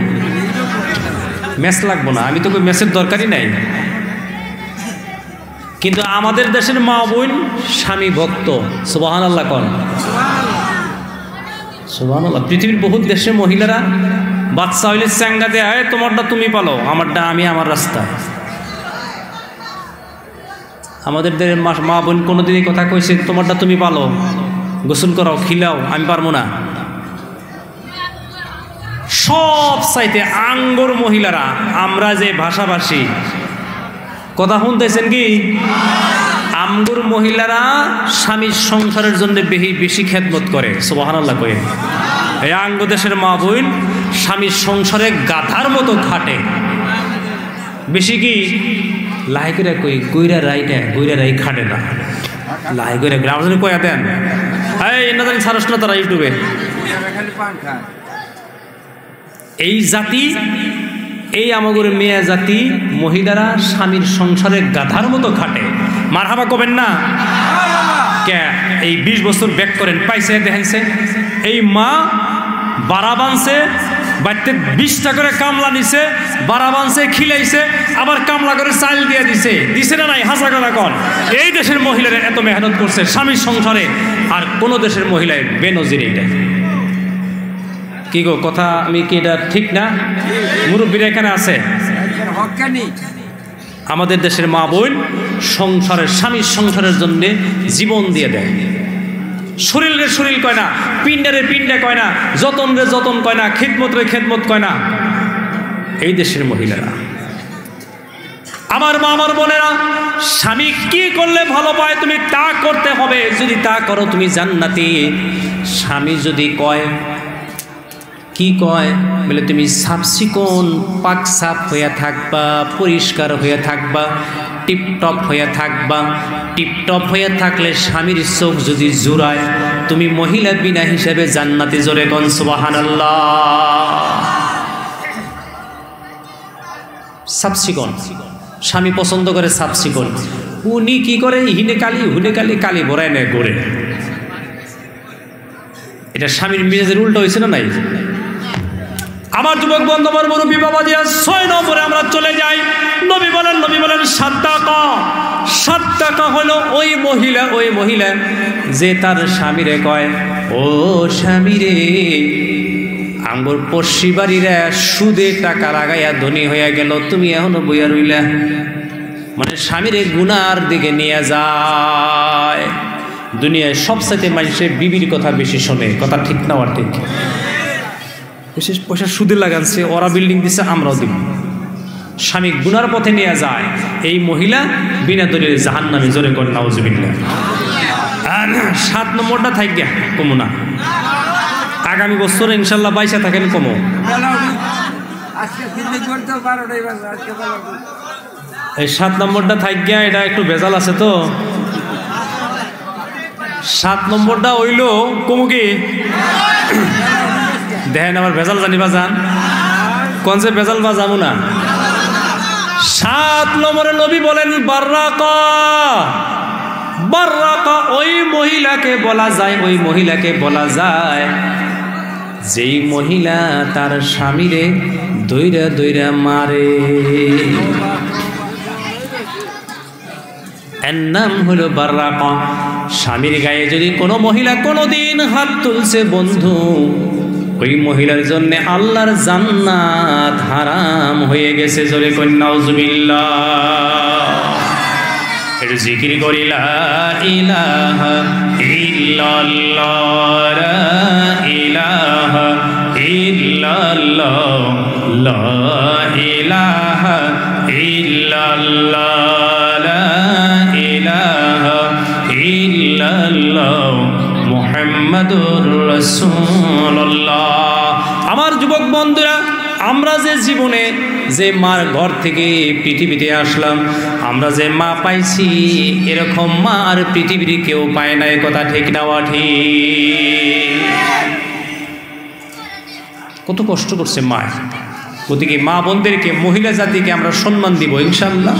ম্যাচ লাগবো না, আমি তো ম্যাচের দরকারই নাই। কিন্তু আমাদের দেশের মা বোন স্বামী ভক্ত। সুবহানাল্লাহ কোন? সুবহানাল্লাহ। পৃথিবীর বহুত দেশের মহিলারা বাচ্চা হইলে চ্যাঙ্গা দেয়, তোমারটা তুমি পালো, আমারটা আমি আমার রাস্তা। আমাদের মা বোন কোনোদিনই কথা কইছে তোমারটা তুমি পালো, গোসল করাও, খিলাও, আমি পারবো না? সব চাইতে আঙ্গর মহিলারা আমরা যে ভাষাভাষী কথা শুনতেছেন কি, আমগুর মহিলারা স্বামীর সংসারের জন্য বেশি খেদমত করে। সুবহানাল্লাহ কয়ে। এই আঙ্গ দেশের মা বোন স্বামীর সংসারে গাধার মতো খাটে। বেশি কি লাই করে কই গইরা রাই খাটে না, লাই করে আমার জন্য কয়া দেন। এই না জানি সারস না তারা ইউটিউবে। এই জাতি, এই আমাদের মেয়ে জাতি মহিলারা স্বামীর সংসারে গাধার মতো খাটে। মারহাবা কবেন না? কে এই 20 বছর ব্যাক করেন পাইছে দেখেনছে, এই মা বাড়া বানছে, বাড়িতে 20টা করে কামলা নিছে, বাড়া বানছে, খিলাইছে, আবার কামলা করে চাল দিয়ে দিছে না নাই? হাসা কথা কন। এই দেশের মহিলারা এত মেহনত করছে স্বামীর সংসারে, আর কোন দেশের মহিলায় বেনজির। এটা কি গো কথা, আমি কি এটা ঠিক না? মুরব্বীরা এখানে আছে। আমাদের দেশের মা বোন সংসারের, স্বামীর সংসারের জন্য জীবন দিয়ে দেয়। শরীরে শরীর কয় না, পিণ্ডারে পিণ্ডা কয় না, যতন রে যতন কয় না, খেদমত রে খেদমত কয় না। এই দেশের মহিলারা, আমার মা আমার বোনেরা, স্বামী কি করলে ভালো পায় তুমি তা করতে হবে। যদি তা করো তুমি জান্নাতি। স্বামী যদি কয়, কি কয় বলে তুমি সাফ-সিকন পাক সাফ হয়ে থাকবা, পরিষ্কার হয়ে থাকবা, টিপটপ হয়ে থাকবা। টিপটপ হয়ে থাকলে স্বামীর চোখ যদি জুড়ায় তুমি মহিলা বিনা হিসেবে জান্নাতি। জোরে কোন সুবহানাল্লাহ। সাফ-সিকন স্বামী পছন্দ করে, সাফ-সিকন। উনি কি করে হিনে কালি কালি ভরায় নেয় গড়ে। এটা স্বামীর মেজাজের উল্টো হয়েছে না নাই? আমার যুবক বন্ধু, আমার মুরব্বী বাবাজিরা, 6 নম্বরে আমরা চলে যাই। নবী বলেন 7 টাকা। 7 টাকা হলো ওই মহিলা যে তার স্বামীরে কয়, ও স্বামীরে, আঙ্গুর পড়শি বাড়িরা সুদে টাকা লাগাইয়া ধনী হইয়া গেল, তুমি এখনো বইয়া রইলা। মানে স্বামীরে গুনার দিকে নিয়ে যায়। দুনিয়ায় সবচাইতে মানুষের বিবির কথা বেশি শোনে, কথা ঠিক না? আর ঠিক, বিশেষ পয়সা সুদে লাগাচ্ছে, ওরা বিল্ডিং দিচ্ছে, আমরাও দিব। স্বামী গুনার পথে নিয়ে যায়, এই মহিলা বিনা দলিলে জাহান্নামে। জোরে কর নাউজুবিল্লাহ। আর 7 নম্বরটা থাইকা কমো না, আগামী বছর ইনশাল্লাহ বাইসা থাকেন কমো। এই 7 নম্বরটা থাইকা, এটা একটু ভেজাল আছে তো। 7 নম্বরটা হইল কমু কি দেখেন, আমার ভেজাল জানিবা যান কোন যে ভেজাল বা যাবো না। 7 নম্বরে নবী বলেন বাররাকা। ওই মহিলাকে বলা যায় যেই মহিলা তার স্বামীরে দইরা মারে। এর নাম হলো বাররাকা। স্বামীর গায়ে যদি কোনো মহিলা কোনোদিন হাত তুলছে বন্ধু, ওই মহিলার জন্য আল্লাহর জান্নাত হারাম হয়ে গেছে। জোরে কই নাউজুবিল্লাহ। একটু জিকির করি লা ইলাহা ইল্লাল্লাহ, লা ইলাহা ইল্লাল্লাহ, লা ইলাহা ইল্লাল্লাহ, লা ইলাহা ইল্লাল্লাহ, মুহাম্মাদুর রাসূলুল্লাহ। আমার যুবক বন্ধুরা, আমরা যে জীবনে যে মার ঘর থেকে পৃথিবীতে আসলাম, আমরা যে মা পাইছি, এরকম মা আর পৃথিবীর কেউ পায় না। কথা ঠিক না? ঠিক। কত কষ্ট করছে মা। গতিকে মা বোনদেরকে, মহিলা জাতিকে আমরা সম্মান দিব ইনশাআল্লাহ।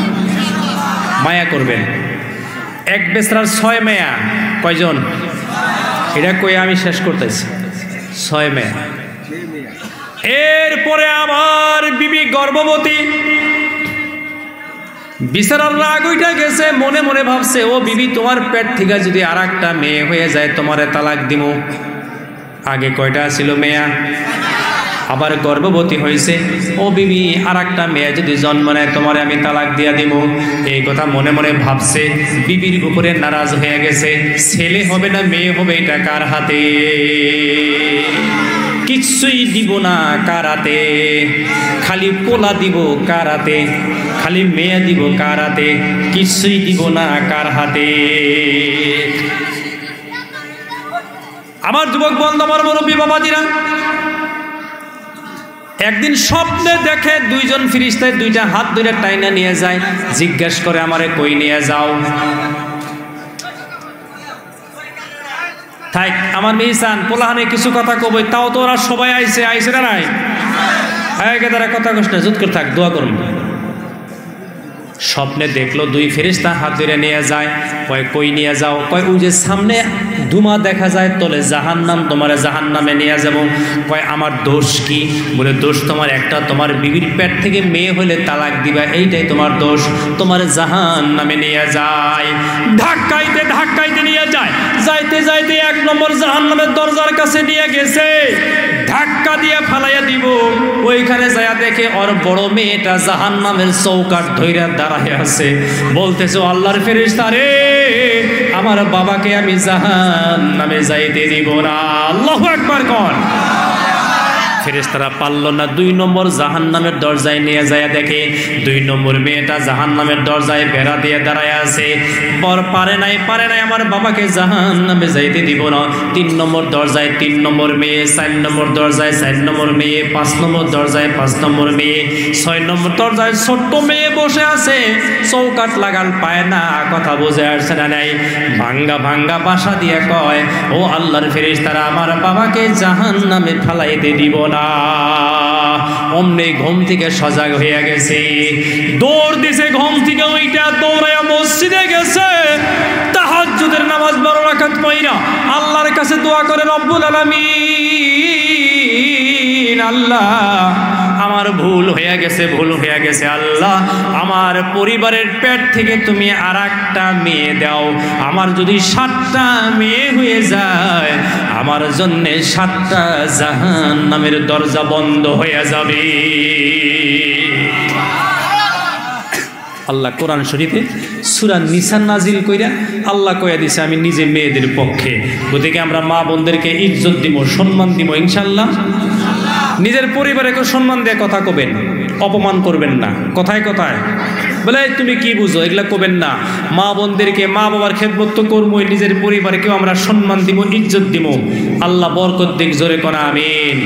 মায়া করবেন। এক বেসরার 6 মেয়া। কয়জন? এটা কই আমি শেষ করতেছি। 6 মেয়া। এরপরে আবার বিবি গর্ভবতী। বিচারার রাগ উঠে গেছে, মনে মনে ভাবছে, ও বিবি, তোমার পেট থেকে যদি আর একটা মেয়ে হয়ে যায়, তোমারে তালাক দিব। আগে কয়টা ছিল মেয়া? আবার গর্ভবতী হয়েছে, ও বিবি, আর একটা মেয়ে যদি জন্ম নেয়, তোমারে আমি তালাক দিয়া দিব। এই কথা মনে মনে ভাবছে। বিবির উপরে নারাজ হয়ে গেছে। ছেলে হবে না মেয়ে হবে, এটা কার হাতে? কিচ্ছুই দিব না কার হাতে? খালি পোলা দিব কার হাতে? খালি মেয়ে দিব কার হাতে? কিচ্ছুই দিব না কার হাতে? আমার যুবক বন্ধু, আমার মুরব্বী বাবাজিরা, একদিন স্বপ্নে দেখে 2 জন ফেরেশতা 2টা হাত ধরে টাইনা নিয়ে যায়। জিজ্ঞাসা করে, আমারে কই নিয়ে যাও? থাক, আমার মেয়েসান পোলাহানে কিছু কথা কবই, তাও তো ওরা সবাই আইছে না নাই? হ্যাঁ, তারা কথা কষ্ট জুত করে থাক, দোয়া করুন। স্বপ্নে দেখলো 2 ফেরেশতা হাত ধরে নিয়ে যায়। কয় কই নিয়ে যাও? কয় ওই যে সামনে ধুমা দেখা যায়, তলে জাহান্নাম, তোমারে জাহান্নামে নিয়ে যাব। কয় আমার দোষ কি? বলে, দোষ তোমার একটা, তোমার বিবির পেট থেকে মেয়ে হলে তালাক দিবা, এইটাই তোমার দোষ। তোমার জাহান্নামে নিয়ে যায়। ধাক্কাইতে নিয়ে যায়। যাইতে 1 নম্বর জাহান্নামের দরজার কাছে নিয়ে গেছে। ধাক্কা দিয়ে ফালাইয়া দিব। ওইখানে যায় দেখে ওর বড় মেয়েটা জাহান্নামের চৌকাঠ ধইরা দাঁড়ায় আছে। বলতেছে, আল্লাহর ফেরেশতা রে, আমার বাবাকে আমি জাহান্নামে যাইতে দিব না। আল্লাহু আকবার কর। ফেরেশতারা পারল না। 2 নম্বর জাহান্নামের দরজায় নিয়ে যায় দেখে 2 নম্বর মেয়েটা জাহান্নামের দরজায় বেড়া দিয়ে দাঁড়ায় আছে। বর পারে নাই, আমার বাবাকে জাহান্নামে যাইতে দিব না। 3 নম্বর দরজায় 3 নম্বর মেয়ে, 4 নম্বর দরজায় 4 নম্বর মেয়ে, 5 নম্বর দরজায় 5 নম্বর মেয়ে, 6 নম্বর দরজায় ছোট্ট মেয়ে বসে আছে। চৌকাঠ লাগাল পায় না। কথা বুঝে আসছে না নাই? ভাঙ্গা বাসা দিয়ে কয়, ও আল্লাহর ফেরেশতারা, আমার বাবাকে জাহান্নামে ফালাইতে দিব না। অমনি ঘুম থেকে সজাগ হয়ে গেছে। দৌড় দিছে, ঘুম থেকে ওইটা দৌড়াইয়া মসজিদে গেছে। তাহাজ্জুদের নামাজ 12 রাকাত পড়া আল্লাহর কাছে দোয়া করে, রব্বুল আলামিন, আমিন। আল্লাহ আমার ভুল হয়ে গেছে আল্লাহ আমার পরিবারের পেট থেকে তুমি আরেকটা মেয়ে দাও। আমার যদি 7টা মেয়ে হয়ে যায় আমার জন্য 7টা জাহান্নামের দরজা বন্ধ হয়ে যাবে। আল্লাহ কোরআন শরীফে সূরা নিসা নাজিল কইরা আল্লাহ কইয়া দিছে আমি নিজে মেয়েদের পক্ষে। গতিকে আমরা মা বোনদেরকে ইজ্জত দিব, সম্মান দিব ইনশাআল্লাহ। নিজের পরিবারকে সম্মান দিয়ে কথা কবেন, অপমান করবেন না। কথায় কথায় বলে তুমি কি বুঝো, এগুলা কবেন না। মা বোনদেরকে, মা বাবার খেদমত তো করবো, নিজের পরিবারকেও আমরা সম্মান দিব, ইজ্জত দিব। আল্লাহ বরকত দিক, জোরে করা আমিন।